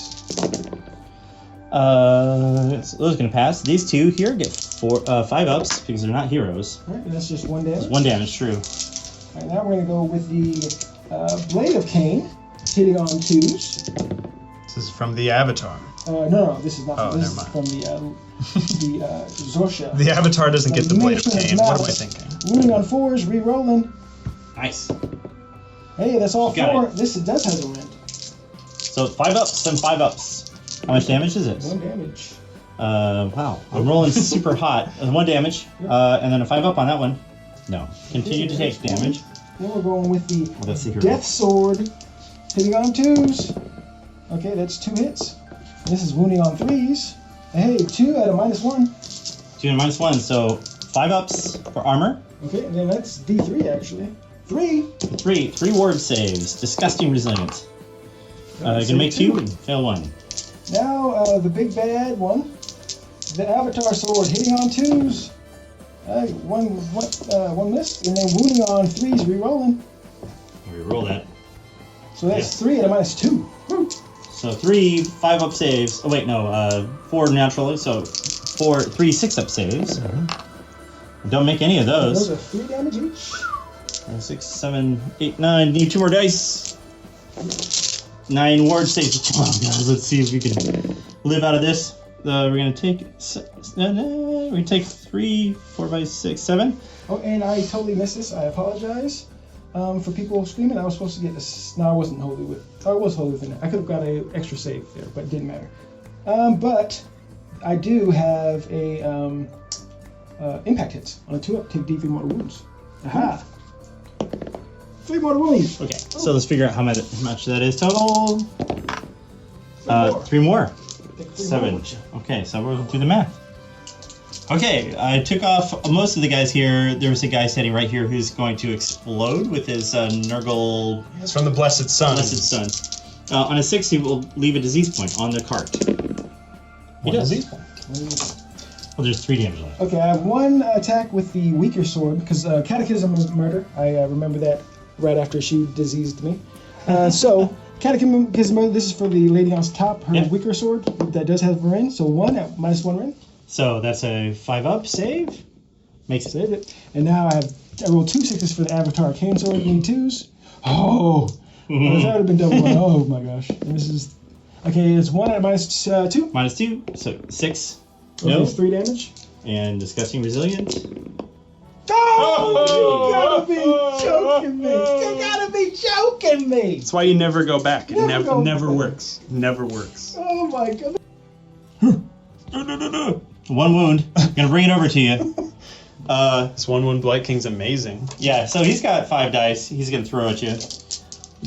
So those are going to pass. These 2 here get 5 ups because they're not heroes. Alright, and that's just 1 damage. It's 1 damage, true. Alright, now we're going to go with the Blade of Khaine, hitting on 2s. This is from the Avatar. No, this is not Oh, from, this never is from the Zorsha. The Avatar doesn't get the Blade of Dimension Khaine. What am I Malice. thinking? Wounding on 4s, re-rolling. Nice. Hey, that's all You got 4. it. This does have a rend. So 5 ups and 5 ups. How much damage is it? 1 damage. Wow. I'm rolling super hot. 1 damage, and then a 5 up on that one. No. Continue to take damage. Then we're going with Let's see the here. Death Sword, hitting on 2s. Okay, that's 2 hits. This is wounding on 3s. Hey, 2 at a -1. 2 and -1, so 5 ups for armor. Okay, and then that's D3 actually. 3. 3 ward saves. Disgusting resilient. Gonna make 2, fail 1. Now the big bad one, the Avatar Sword, hitting on 2s. One missed, and then wounding on 3s, rerolling. Reroll that. So that's 3 at a -2. So 3 5-up saves. Oh wait, no, 4 naturally. So 3 6-up saves. Don't make any of Those those. are 3 damage each. 6, 7, 8, 9. Need 2 more dice. 9 ward saves. Come on, guys. Let's see if we can live out of this. We're gonna take. We're gonna take 3, 4, 5, 6, 7. Oh, and I totally missed this. I apologize for people screaming. I was supposed to get this. No, I wasn't wholly with. I was wholly within it. I could have got an extra save there, but it didn't matter. But I do have a impact hits on a 2-up. Take D3 mortal wounds. Aha! 3 mortal wounds. Okay. So let's figure out how much that is total. 3 more. Take 3 7. more. Okay, so we'll do the math. Okay, I took off most of the guys here. There's a guy standing right here who's going to explode with his Nurgle It's from the Blessed Sun. Blessed Sun. On a 6, he will leave a disease point on the cart. He does. Disease point. Well, there's 3 damage left. Okay, I have 1 attack with the weaker sword because Catechism of Murder. I remember that right after she diseased me. So Catechism of Murder. This is for the lady on top. Her Yeah. weaker sword that does have Ren. So 1 at -1 Ren. So that's a 5-up save. Makes it. Saved it. And now I rolled 2 6s for the Avatar Khaine sword. Need 2s. Oh, that would have been double 1. Oh my gosh. And this is okay. It's 1 at -2. -2, so 6. Okay, No. it's 3 damage. And disgusting resilient. Oh, you gotta be joking me! You gotta be joking me! That's why you never go back. It Never go never back. works. Never works. Oh my god! 1 wound. Gonna bring it over to you. This 1/1 Blight King's amazing. Yeah, so he's got 5 dice. He's gonna throw at you.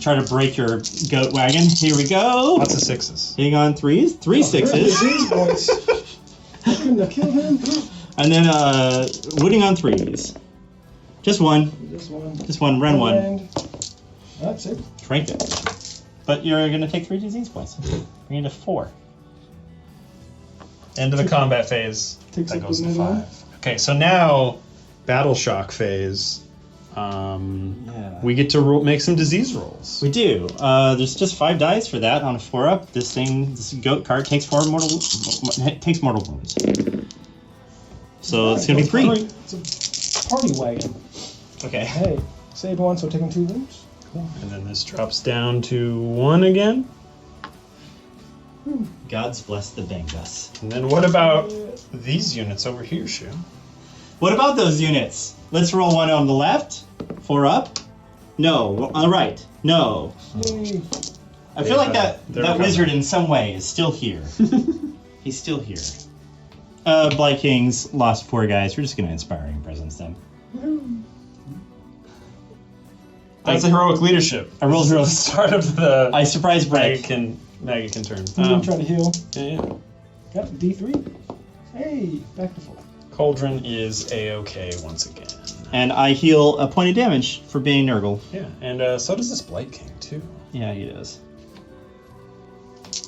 Try to break your goat wagon. Here we go. Lots of 6s. Hitting on 3s. 3 6s. Disease points. I couldn't have killed him. And then wounding on 3s. Just 1. This one. Just 1. Run 1. And that's it. Drink it. But you're gonna take 3 disease points. Bring it to 4. End of the combat phase. Takes That up goes to another 5. one. Okay, so now Battle Shock phase. Yeah. We get to make some disease rolls. We do. There's just 5 dice for that on a 4-up. This goat card takes mortal wounds. So it's gonna be 3. It's a party wagon. Okay. Hey, save 1, so taking 2 wounds. Cool. And then this drops down to 1 again. Gods bless the Bangus. And then what about these units over here, Shu? What about those units? Let's roll 1 on the left. 4 up. No. On the right. No. Yay. I feel like they're that coming. wizard in some way is still here. He's still here. Blight Kings lost 4 guys. We're just gonna inspiring presence them. That's a heroic leadership. I rolled This is the start of the I surprised Brent. Maggotkin turn. I'm gonna try to heal. Yeah. Got D3. Hey, back to full. Cauldron is A-okay once again. And I heal a point of damage for being Nurgle. Yeah, and so does this Blight King, too. Yeah, he does.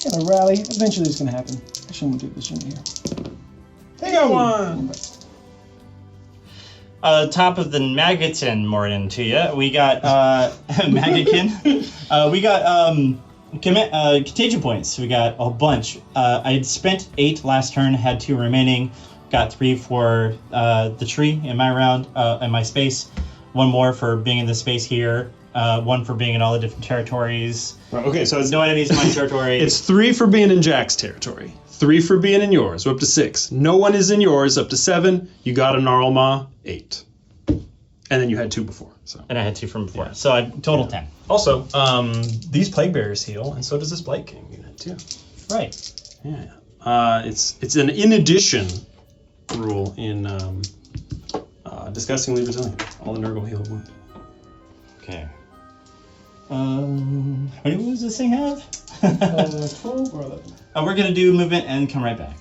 Gonna rally. Eventually it's gonna happen. I shouldn't do this unit here. Hey, go on! Top of the Maggotkin morning to you. We got Maggotkin. We got contagion points. We got a bunch. I had spent 8 last turn, had 2 remaining. Got 3 for the tree in my round, in my space. 1 more for being in the space here. 1 for being in all the different territories. Okay, so it's No enemies in my territory. It's 3 for being in Jack's territory. 3 for being in yours. We're up to 6. No one is in yours. Up to 7. You got a Gnarlmaw. 8. And then you had 2 before. So And I had 2 from before. So I total 10. also, these Plague Bearers heal, and so does this Blight King unit too. Right. Yeah. It's an in addition rule in Disgustingly Resilient. All the Nurgle heal 1. Okay. How many moves does this thing have? 12 or 11. We're gonna do movement and come right back.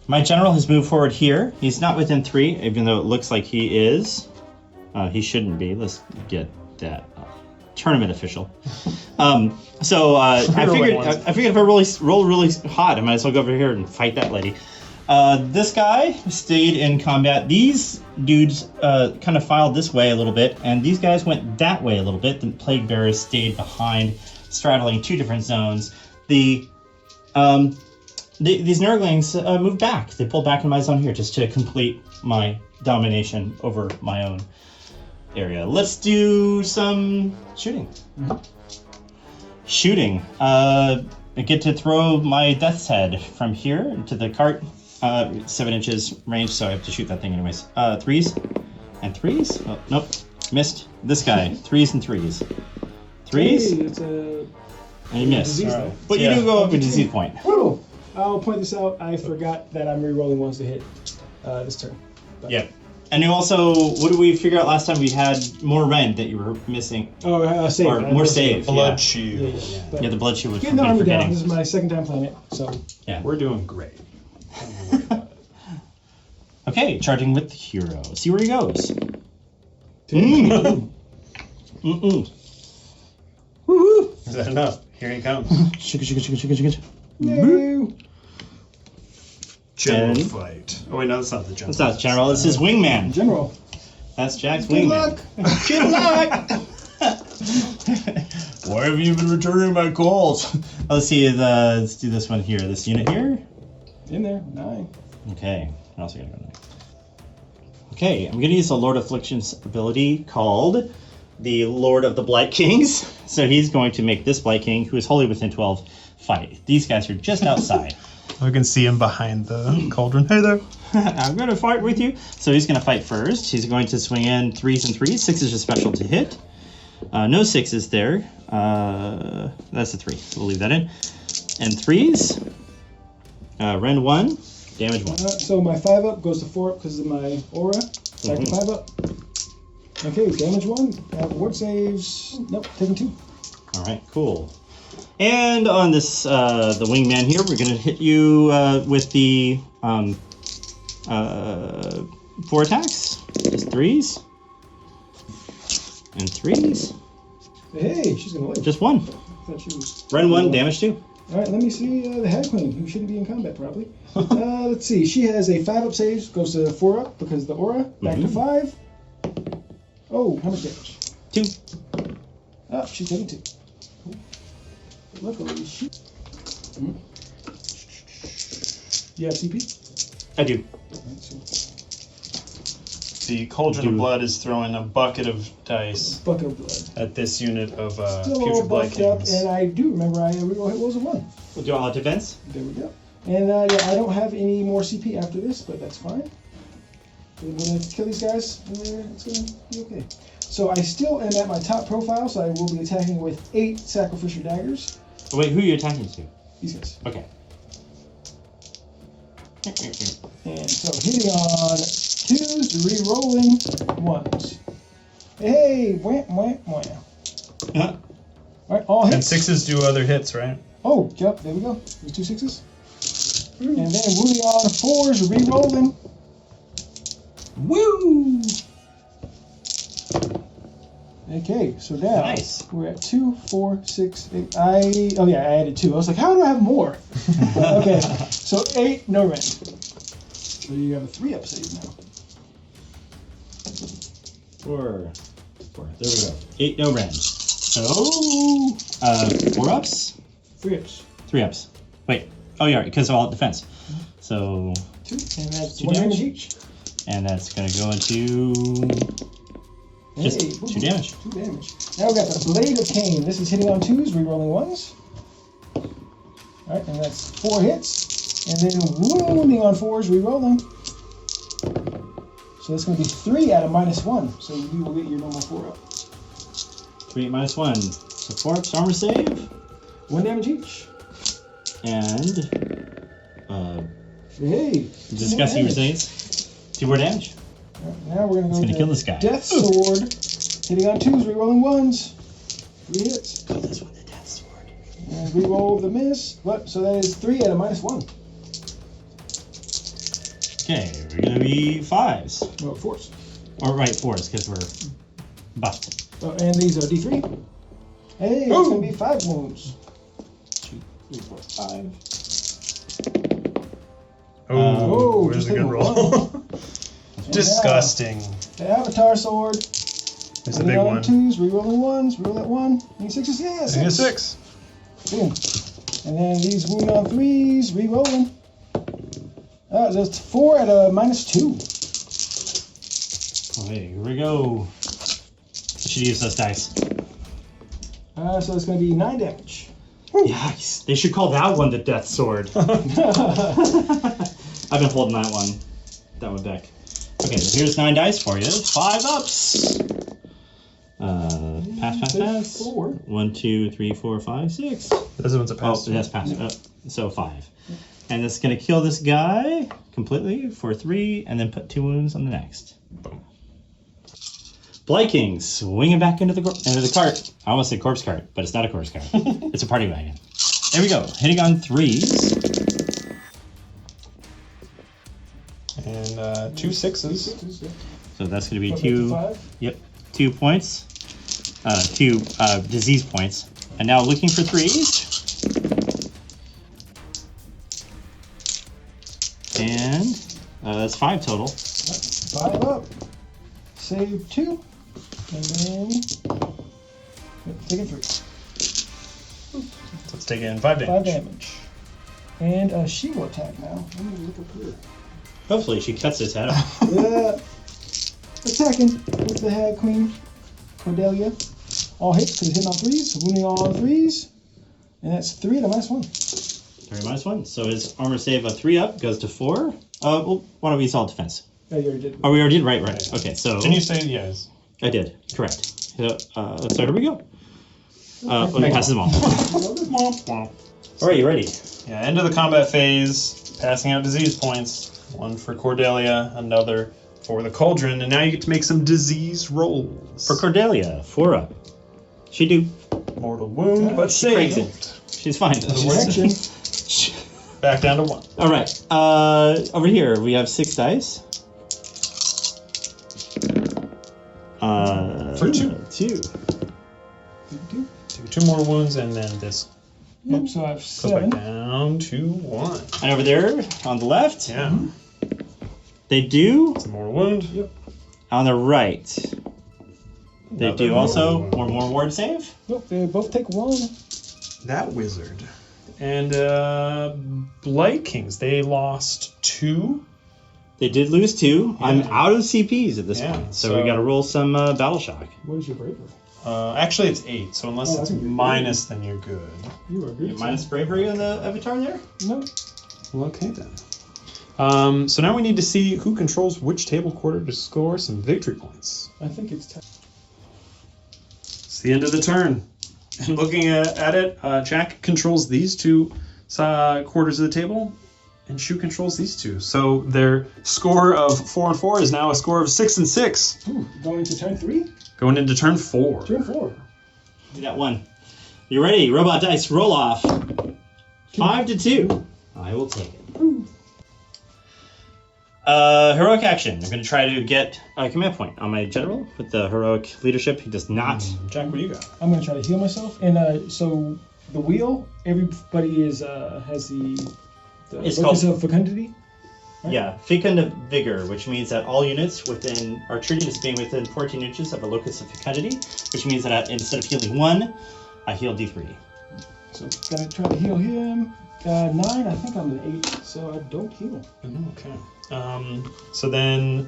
My general has moved forward here. He's not within 3, even though it looks like he is. He shouldn't be. Let's get that tournament official. I figured if I roll really hot, I might as well go over here and fight that lady. This guy stayed in combat. These dudes kind of filed this way a little bit, and these guys went that way a little bit. The Plague Bearers stayed behind, straddling 2 different zones. These Nurglings moved back. They pulled back in my zone here just to complete my domination over my own area. Let's do some shooting. Mm-hmm. Shooting. I get to throw my Death's Head from here into the cart. 7 inches range, so I have to shoot that thing anyways. 3s and 3s. Oh, nope, missed. This guy. 3s and 3s. 3s. Hey, it's a and you missed. disease, Right. though. But you do go up a disease point. Oh, I'll point this out. I forgot that I'm re-rolling ones to hit this turn. But. Yep. And you also, what did we figure out last time? We had more rend that you were missing. Oh, save. Or more save. Blood shield. But Yeah, the blood shield was getting the armor down. forgetting. This is my second time playing it, so. Yeah. We're doing great. Okay, charging with the hero. See where he goes. Woohoo! Is that enough? Here he comes. No. General And- fight. Oh wait, no, that's not the general. That's not general, this is wingman. General. That's Jack's Good wingman. luck. Good luck! Why have you been returning my calls? Let's see, let's do this one here. This unit here. In there. 9. Okay, I'm also gonna go 9. Okay, I'm gonna use the Lord Affliction's ability called the Lord of the Blight Kings. So he's going to make this Blight King, who is wholly within 12, fight. These guys are just outside. I can see him behind the cauldron. Hey there. I'm gonna fight with you. So he's gonna fight first. He's going to swing in 3s and 3s. 6 is a special to hit. No 6s there. That's a 3. We'll leave that in. And 3s. Rend 1. Damage 1. So my 5 up goes to 4 up because of my aura. Back to 5 up. Okay, damage 1. Ward saves. Nope, taking 2. All right, cool. And on this, the wingman here, we're gonna hit you with the 4 attacks. Just 3s. And 3s. Hey, she's gonna live. Just 1. I thought she was. Rend 1, damage 2. All right, let me see the Hag Queen, who shouldn't be in combat probably. Let's see. She has a 5 up save, goes to 4 up because of the aura. Back to 5. Oh, how much damage? 2. Oh, she's taking 2. Cool. Luckily, she. You have CP? I do. Alright, so The Cauldron of Blood is throwing a bucket of dice bucket of blood. at this unit of Still all Putrid Blight buffed up, Kings. and I do remember I reroll hit rolls of 1. We'll do all defense. There we go. And yeah, I don't have any more CP after this, but that's fine. We're gonna kill these guys, and it's gonna be okay. So I still am at my top profile, so I will be attacking with 8 Sacrificial Daggers. Oh, wait, who are you attacking to? These guys. Okay. And so hitting on 2s, re-rolling 1s. Hey, wham, wham, wham. Uh-huh. Alright, all And hits. 6s do other hits, right? Oh, yep, there we go. There's 2 6s. And then wounding on 4s, re-rolling. Woo! Okay, so now Nice. we're at 2, 4, 6, 8. Oh yeah, I added 2. I was like, how do I have more? Okay, so 8, no rend. So you have a 3 up save now. 4. There we go. 8, no rend. So, 4 ups? 3 ups. 3 ups. Wait. Oh, yeah, because of all defense. So, 2, and that's 2 1 damage. damage each. And that's going to go into just Hey, 2 damage. 2 damage. Now we got the Blade of Khaine. This is hitting on 2s, re-rolling 1s. Alright, and that's 4 hits. And then wounding on 4s, re-rolling. So that's going to be 3 out of -1. So you will get your normal 4 up. 3 minus 1. So 4 ups, armor save. 1 damage each. And Hey. Disgusting resilience. 2 more damage. Now we're going to go gonna kill this guy. Death Sword. Hitting on 2s, rerolling 1s. 3 hits. Kill this one, the Death Sword. And reroll the miss. What? So that is 3 at a -1. Okay, we're gonna be 5s. Well, 4s. Or right, 4s, because we're buffed. Oh, and these are D3. Hey, it's going to be 5 wounds. 2, 3, 4, 5. Oh, where's just the good hit roll? Disgusting. The Avatar Sword. It's a big one. 2s, rerolling 1s, reroll that 1. Any 6s? Yeah, 6. I get 6. Boom. And then these wound on 3s, rerolling. That's 4 at a -2. Okay, here we go. I should use those dice. So it's going to be 9 damage. Yikes. They should call that one the Death Sword. I've been holding that one back. Okay, so here's 9 dice for you. 5 ups. Pass. 4. 1, 2, 3, 4, 5, 6. This one's a pass. Oh, that's pass. So 5. And it's going to kill this guy completely for 3, and then put 2 wounds on the next. Boom. Blight King swinging back into the cart. I almost said corpse cart, but it's not a corpse cart. It's a party wagon. There we go. Hitting on 3s. And 2 6s. So that's going to be 5. 2. Yep, 2 points. 2 disease points. And now looking for 3s. And that's 5 total. 5 up. Save 2. And then taking 3. So let's take in 5 damage. 5 damage. And she will attack now. Let me look up here. Hopefully she cuts his head off. Attacking with the Hag Queen, Cordelia. All hits because it's hitting on 3s, wounding all on 3s. And that's 3 at a -1. 3 -1. So his armor save of 3 up goes to 4. Well, why don't we use all defense? Oh, you already did. Oh, we already did? Right. Okay, so... Didn't you say yes? I did, correct. So here we go. Let me pass them all. All right, you ready? Yeah, end of the combat phase, passing out disease points. 1 for Cordelia, another for the Cauldron, and now you get to make some disease rolls. For Cordelia, 4 up. She do. Mortal wound, but She cranks saved. it. She's fine. Protection. Back down to 1. All right. Over here we have 6 dice. For 2. 2. 2 mortal wounds, and then this Yep, so I have goes back 7. down to 1. And over there on the left, Yeah, they do. it's a mortal wound. Yep. On the right, they Another do also mortal wound. more ward save. Nope, they both take 1. That wizard. And Blight Kings, they lost 2. They did lose 2. Yeah. I'm out of CPs at this Yeah, point, so so- we got to roll some battle shock. What is your bravery? Actually, it's 8, so unless Oh, it's I think you're minus, then you're good. You are good. Minus bravery on the avatar there. Nope. Well, okay then. So now we need to see who controls which table quarter to score some victory points. I think it's 10. It's the end of the turn. And looking at it, Jack controls these 2 quarters of the table, and Shu controls these 2. So their score of 4 and 4 is now a score of 6 and 6. Ooh, going into turn 3? Going into turn 4. Turn 4. Do that one. You ready? Robot dice, roll off. 5 to 2. I will take it. Heroic action. I'm going to try to get a command point on my general with the heroic leadership. He does not. Jack, what do you got? I'm going to try to heal myself. And so the wheel, everybody is has the It's locus called- of fecundity. Right? Yeah, Fecund of Vigor, which means that all units are treated as being within 14 inches of a locus of fecundity, which means that instead of healing 1, I heal D3. So going to try to heal him. 9, I think I'm an 8, so I don't heal. Okay. So then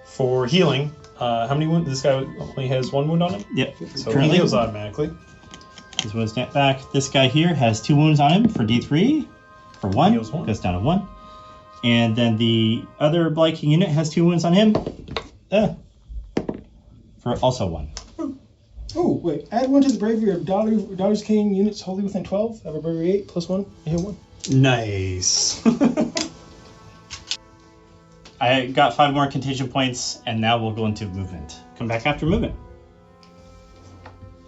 for healing, how many wounds? This guy only has 1 wound on him? Yep. So Currently, he heals automatically. his wounds snap back. This guy here has 2 wounds on him for D3. For 1, Heals 1. goes down to 1. And then the other Blight King unit has 2 wounds on him. For also 1. Oh, wait. Add 1 to the bravery of Daughters of Khaine units wholly within 12. Have a bravery 8 plus 1. I heal 1. Nice. I got 5 more contagion points, and now we'll go into movement. Come back after movement.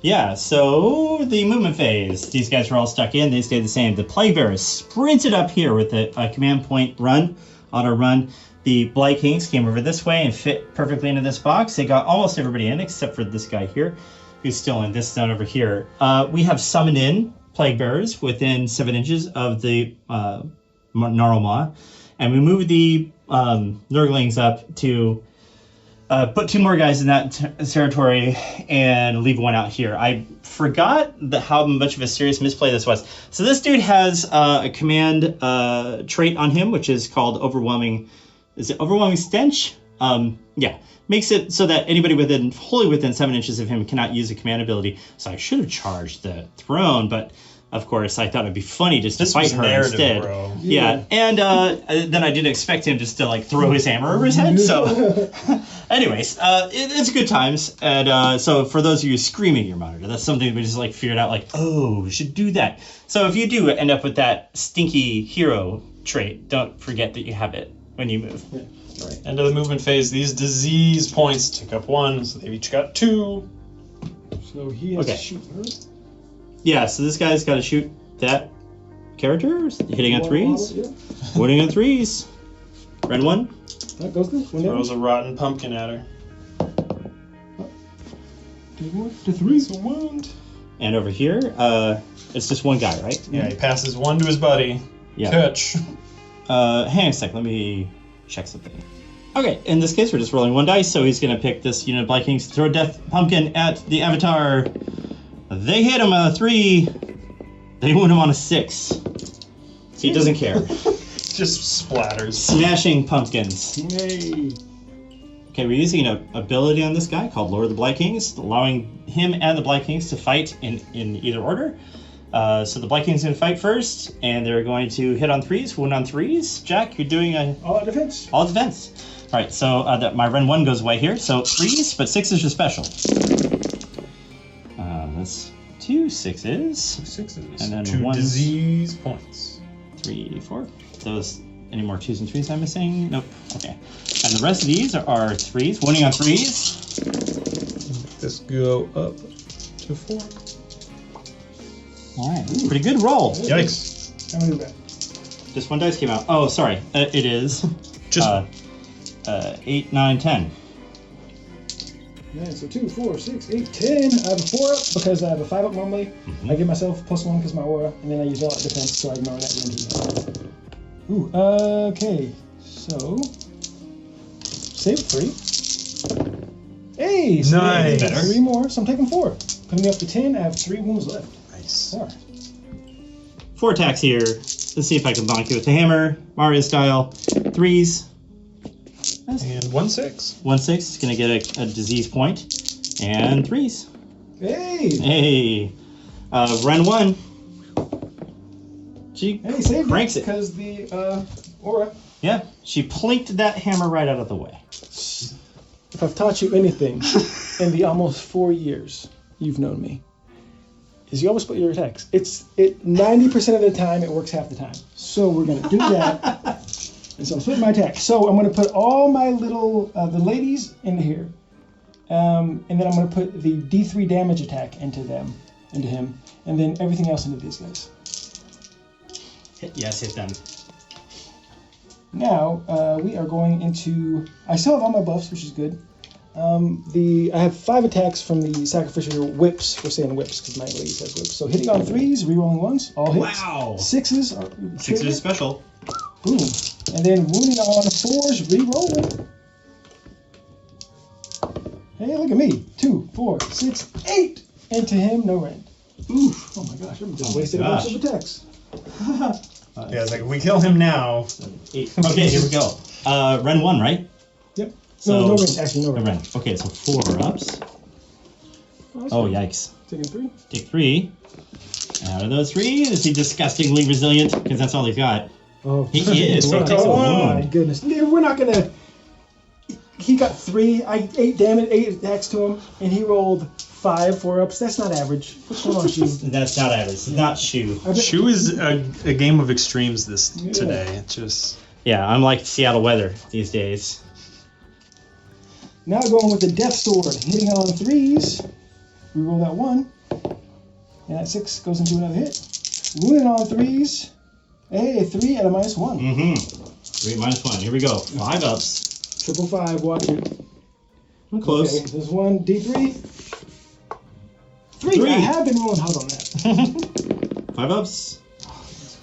Yeah, so the movement phase. These guys were all stuck in. They stayed the same. The Plague Bearers sprinted up here with a command point run, auto run. The Blight Kings came over this way and fit perfectly into this box. They got almost everybody in except for this guy here, who's still in this zone over here. We have summoned in Plague Bearers within 7 inches of the Gnarl Maw, and we moved the Nurglings up to put 2 more guys in that territory and leave 1 out here. I forgot how much of a serious misplay this was. So this dude has a command trait on him, which is called Overwhelming. Is it Overwhelming Stench? Yeah. Makes it so that anybody wholly within 7 inches of him cannot use a command ability. So I should have charged the throne, but of course I thought it'd be funny just to fight her instead. Bro. Yeah, and then I didn't expect him just to like throw his hammer over his head. So, anyways, it's good times. And so for those of you screaming at your monitor, that's something we just like figured out. Like, oh, we should do that. So if you do end up with that stinky hero trait, don't forget that you have it when you move. Yeah. Right. End of the movement phase. These disease points tick up 1, so they've each got 2. So he has to shoot her. Yeah, so this guy's got to shoot that character, hitting on 3s, Yeah. winning on 3s. Ren 1. That goes good. Throws a rotten pumpkin at her. 2 more to 3. It's a wound. And over here, it's just 1 guy, right? Yeah, he passes 1 to his buddy. Yeah. Catch. Hang on a sec, let me check something. Okay, in this case, we're just rolling 1 dice, so he's going to pick this unit of Blight Kings to throw a death pumpkin at the Avatar. They hit him on a 3. They wound him on a 6. So he doesn't care. Just splatters. Smashing pumpkins. Yay. Okay, we're using an ability on this guy called Lord of the Blight Kings, allowing him and the Blight Kings to fight in either order. So the Blight Kings are going to fight first, and they're going to hit on 3s, wound on 3s. Jack, you're doing All defense. all defense. All right, so my Ren 1 goes away here. So 3s, but 6s are special. That's 2 6s. 6s. And then 2 ones. disease points. 3, 4. Those, any more 2s and 3s I'm missing? Nope. Okay. And the rest of these are 3s, wounding on 3s. This go up to 4. All right, pretty good roll. Yikes. How many is that? Just 1 dice came out. Oh, sorry. It is Just 8, 9, 10. Yeah, so 2, 4, 6, 8, 10. I have a 4 up because I have a 5 up normally. Mm-hmm. I give myself +1 because my aura, and then I use all out defense, so I ignore that rend. Ooh, okay. So, save 3. Hey, so Nice. I have 3 more, so I'm taking 4. Putting me up to 10, I have 3 wounds left. nice. 4. 4 attacks here. Let's see if I can bonk you with the hammer. Mario style. 3s. And 1 6. 1 6 is going to get a disease point. And 3s. Hey! Hey. Ren 1. She Hey, save cranks it. because the aura. Yeah, she plinked that hammer right out of the way. If I've taught you anything in the almost 4 years you've known me, is you always split your attacks. 90% of the time it works half the time. So we're gonna do that. And so I'm splitting my attacks. So I'm gonna put all my little the ladies into here, and then I'm gonna put the D3 damage attack into him, and then everything else into these guys. Yes, hit them. Now we are going into. I still have all my buffs, which is good. I have 5 attacks from the sacrificial whips. We're saying whips because my lady says whips. So hitting on 3s, rerolling 1s, all hits. Wow. 6s are 6 is special. boom, and then wounding on 4s, rerolling. Hey, look at me! 2, 4, 6, 8 into him. No rend. Oof! Oh my gosh! I'm just wasted a bunch of attacks. Yeah, it's like, if we kill him now. 8. Okay, here we go. Ren 1, right? Yep. So, no rend. Actually, no No rend. Ren. Okay, so 4 ups. Oh, yikes. Taking 3. Take 3. Out of those 3, is he disgustingly resilient? Because that's all he's got. Oh, He is, so he takes a oh my wound. goodness! We're not gonna. He got 3. I 8 damage, 8 attacks to him, and he rolled 5 4-ups. That's not average. What's going on, Shu? That's not average. It's not Shu. I bet- Shu is a game of extremes Yeah. today. It's just Yeah, I'm like Seattle weather these days. Now going with the Death Sword, hitting on 3s. Reroll that 1. And that 6 goes into another hit. Wounding on 3s. Hey, 3 at a -1. Mm-hmm. 3 -1. Here we go. 5 ups. 555, watch it. I'm close. Okay, there's 1, D3. 3. I have been rolling hard on that. 5 ups.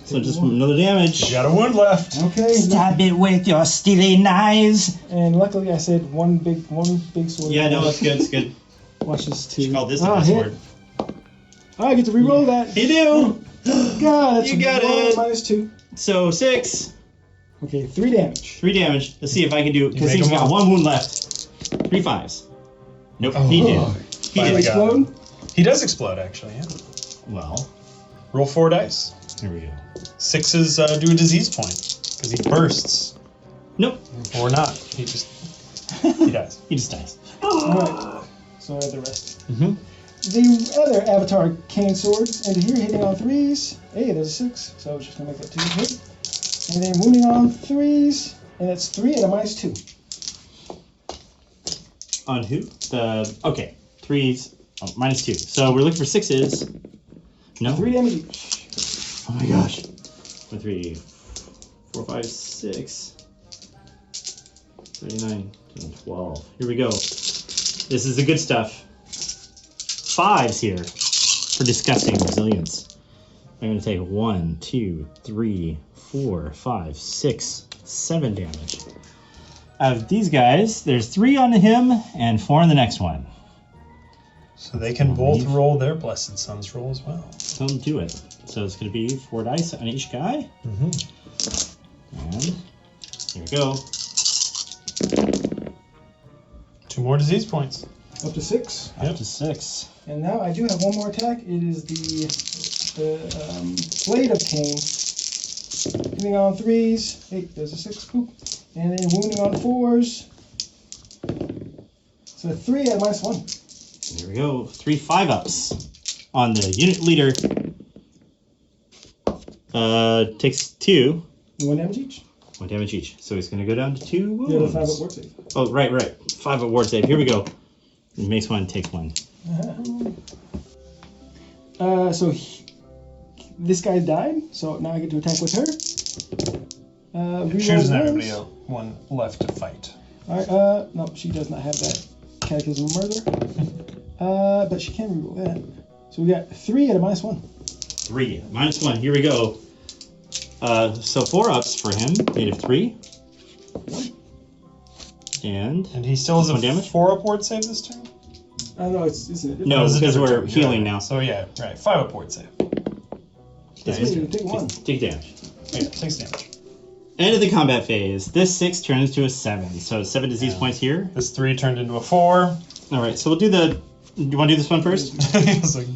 So just another damage. You got a wound left. Okay. Stab it with your steely knives. And luckily I said one big sword. Yeah, no, it's good. It's good. Watch this You too. call this a big hit. sword. Oh, I get to reroll that. You do. God, that's You got one it. -2. So 6. Okay, 3 damage. 3 damage. Let's see if I can do. Because make he's him got up. 1 wound left. 3 5s. Nope, he did. He Finally did. got him. Explode. He does explode, actually. Yeah. Well, Roll 4 dice. here we go. 6s do a disease point because he bursts, Nope. or not. He just he dies. He just dies. Alright. So I have the rest. Mm-hmm. The other avatar cane swords, and here hitting on 3s. Hey, there's a 6, so I was just gonna make that 2 hit. And then wounding on 3s, and that's 3 at a -2. On who? Okay. 3s. Oh, -2. So we're looking for 6s. No. 3 damage each. Oh my gosh. 1, 3, 4, 5, 6. 39, 10, 12. Here we go. This is the good stuff. 5s here for disgusting resilience. I'm going to take 1, 2, 3, 4, 5, 6, 7 damage. Out of these guys, there's 3 on him and 4 on the next one. So they can both roll their Blessed Sons roll as well. Don't do it. So it's going to be 4 dice on each guy. Mm-hmm. And here we go. 2 more disease points. Up to 6. Up to 6. And now I do have one more attack. It is the Blade of Khaine. Hitting on 3s. Hey, there's a 6. Poop. And then wounding on 4s. So 3 at -1. There we go. 3 5-ups on the unit leader. Takes 2. 1 damage each. 1 damage each. So he's going to go down to 2 wounds. You have a 5 at ward save. Oh, right. 5 at ward save. Here we go. He makes 1, takes 1. This guy died, so now I get to attack with her. She doesn't have anybody one left to fight. Alright, no, she does not have that Catechism of Murder. But she can reroll that. So we got 3 at a -1. 3. -1. Here we go. So 4 ups for him. Native 3. And he still has a 1 damage? 4 up ward save this turn? No, isn't it? No, It's a because different we're turn. healing Yeah. now. So yeah, right. 5 up ward save. That's Yeah, me, take 1. Take damage. Yeah, 6 damage. End of the combat phase. This 6 turns to a 7. So 7 disease points here. This 3 turned into a 4. Alright, so we'll do the... You want to do this one first? It's like,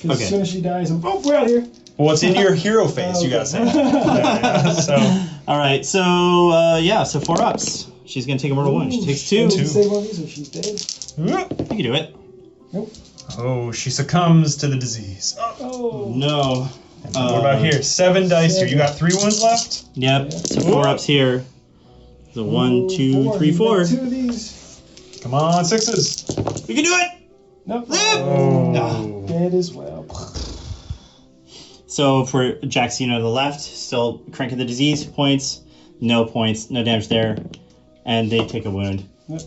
Because as soon as she dies, we're out of here. well, it's in your hero phase, you gotta say that. Yeah, so, Alright, so, so 4 ups. She's going to take a mortal wound. She takes 2. She can save one of these or she's dead. You can do it. Nope. oh, she succumbs to the disease. Oh. No. And what about here? 7 dice here. You got 3 wounds left? Yep, so 4 ups here. So 1, 2, 3, You 4. got 2 of these. Come on, 6s. We can do it! Nope. Oh. Dead as well. So for Jaxino to the left, still cranking the disease points. No points, no damage there. And they take a wound. Yep.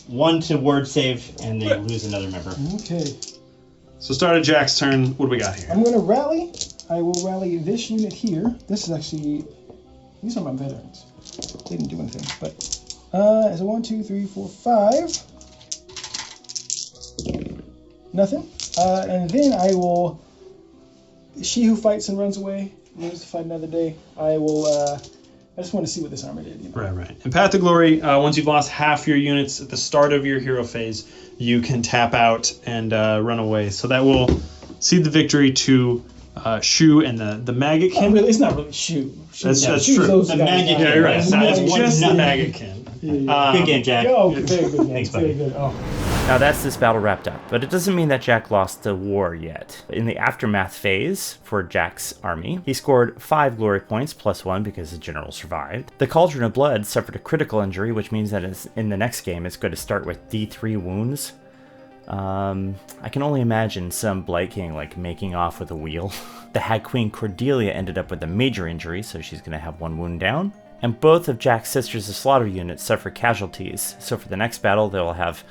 1 to word save, and they lose another member. Okay. So start of Jack's turn. What do we got here? I'm going to rally. I will rally this unit here. This is actually... These are my veterans. They didn't do anything, but... so 1, 2, 3, 4, 5. Nothing. And then I will... She who fights and runs away lives to fight another day. I will... I just want to see what this armor did. You know? Right. In Path to Glory, once you've lost half your units at the start of your hero phase, you can tap out and run away. So that will cede the victory to Shu and the Maggotkin. It's not really Shu. That's Shu's true. those The guys. Maggotkin. Yeah, you're right. It's It's Maggotkin. just the one- Maggotkin. Yeah. Good game, Jack. Oh, very good. Thanks, Very buddy. good. Oh. Now that's this battle wrapped up, but it doesn't mean that Jack lost the war yet. In the aftermath phase for Jack's army, he scored 5 glory points +1 because the general survived. The Cauldron of Blood suffered a critical injury, which means that in the next game it's going to start with D3 wounds. I can only imagine some Blight King like making off with a wheel. The Hag Queen Cordelia ended up with a major injury, so she's going to have 1 wound down. And both of Jack's Sisters of Slaughter units suffer casualties, so for the next battle they will have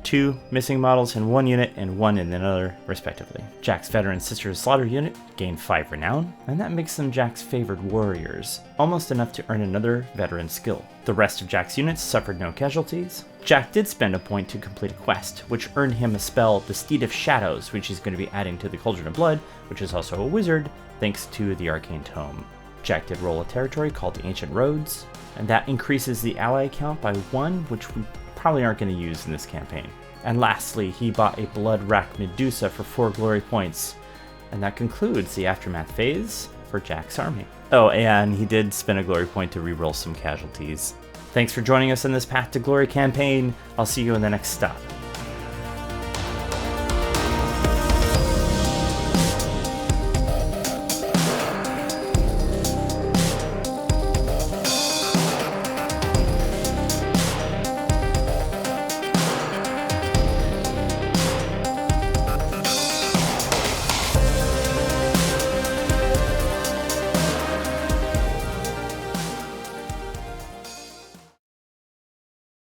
2 missing models in one unit and 1 in another, respectively. Jack's veteran Sisters of Slaughter unit gained 5 renown, and that makes them Jack's favored warriors, almost enough to earn another veteran skill. The rest of Jack's units suffered no casualties. Jack did spend a point to complete a quest, which earned him a spell, the Steed of Shadows, which he's going to be adding to the Cauldron of Blood, which is also a wizard, thanks to the Arcane Tome. Jack did roll a territory called the Ancient Roads, and that increases the ally count by 1, which we probably aren't going to use in this campaign. And lastly, he bought a Blood Rack Medusa for 4 glory points, and that concludes the Aftermath phase for Jack's army. Oh, and he did spend a glory point to reroll some casualties. Thanks for joining us in this Path to Glory campaign. I'll see you in the next stop.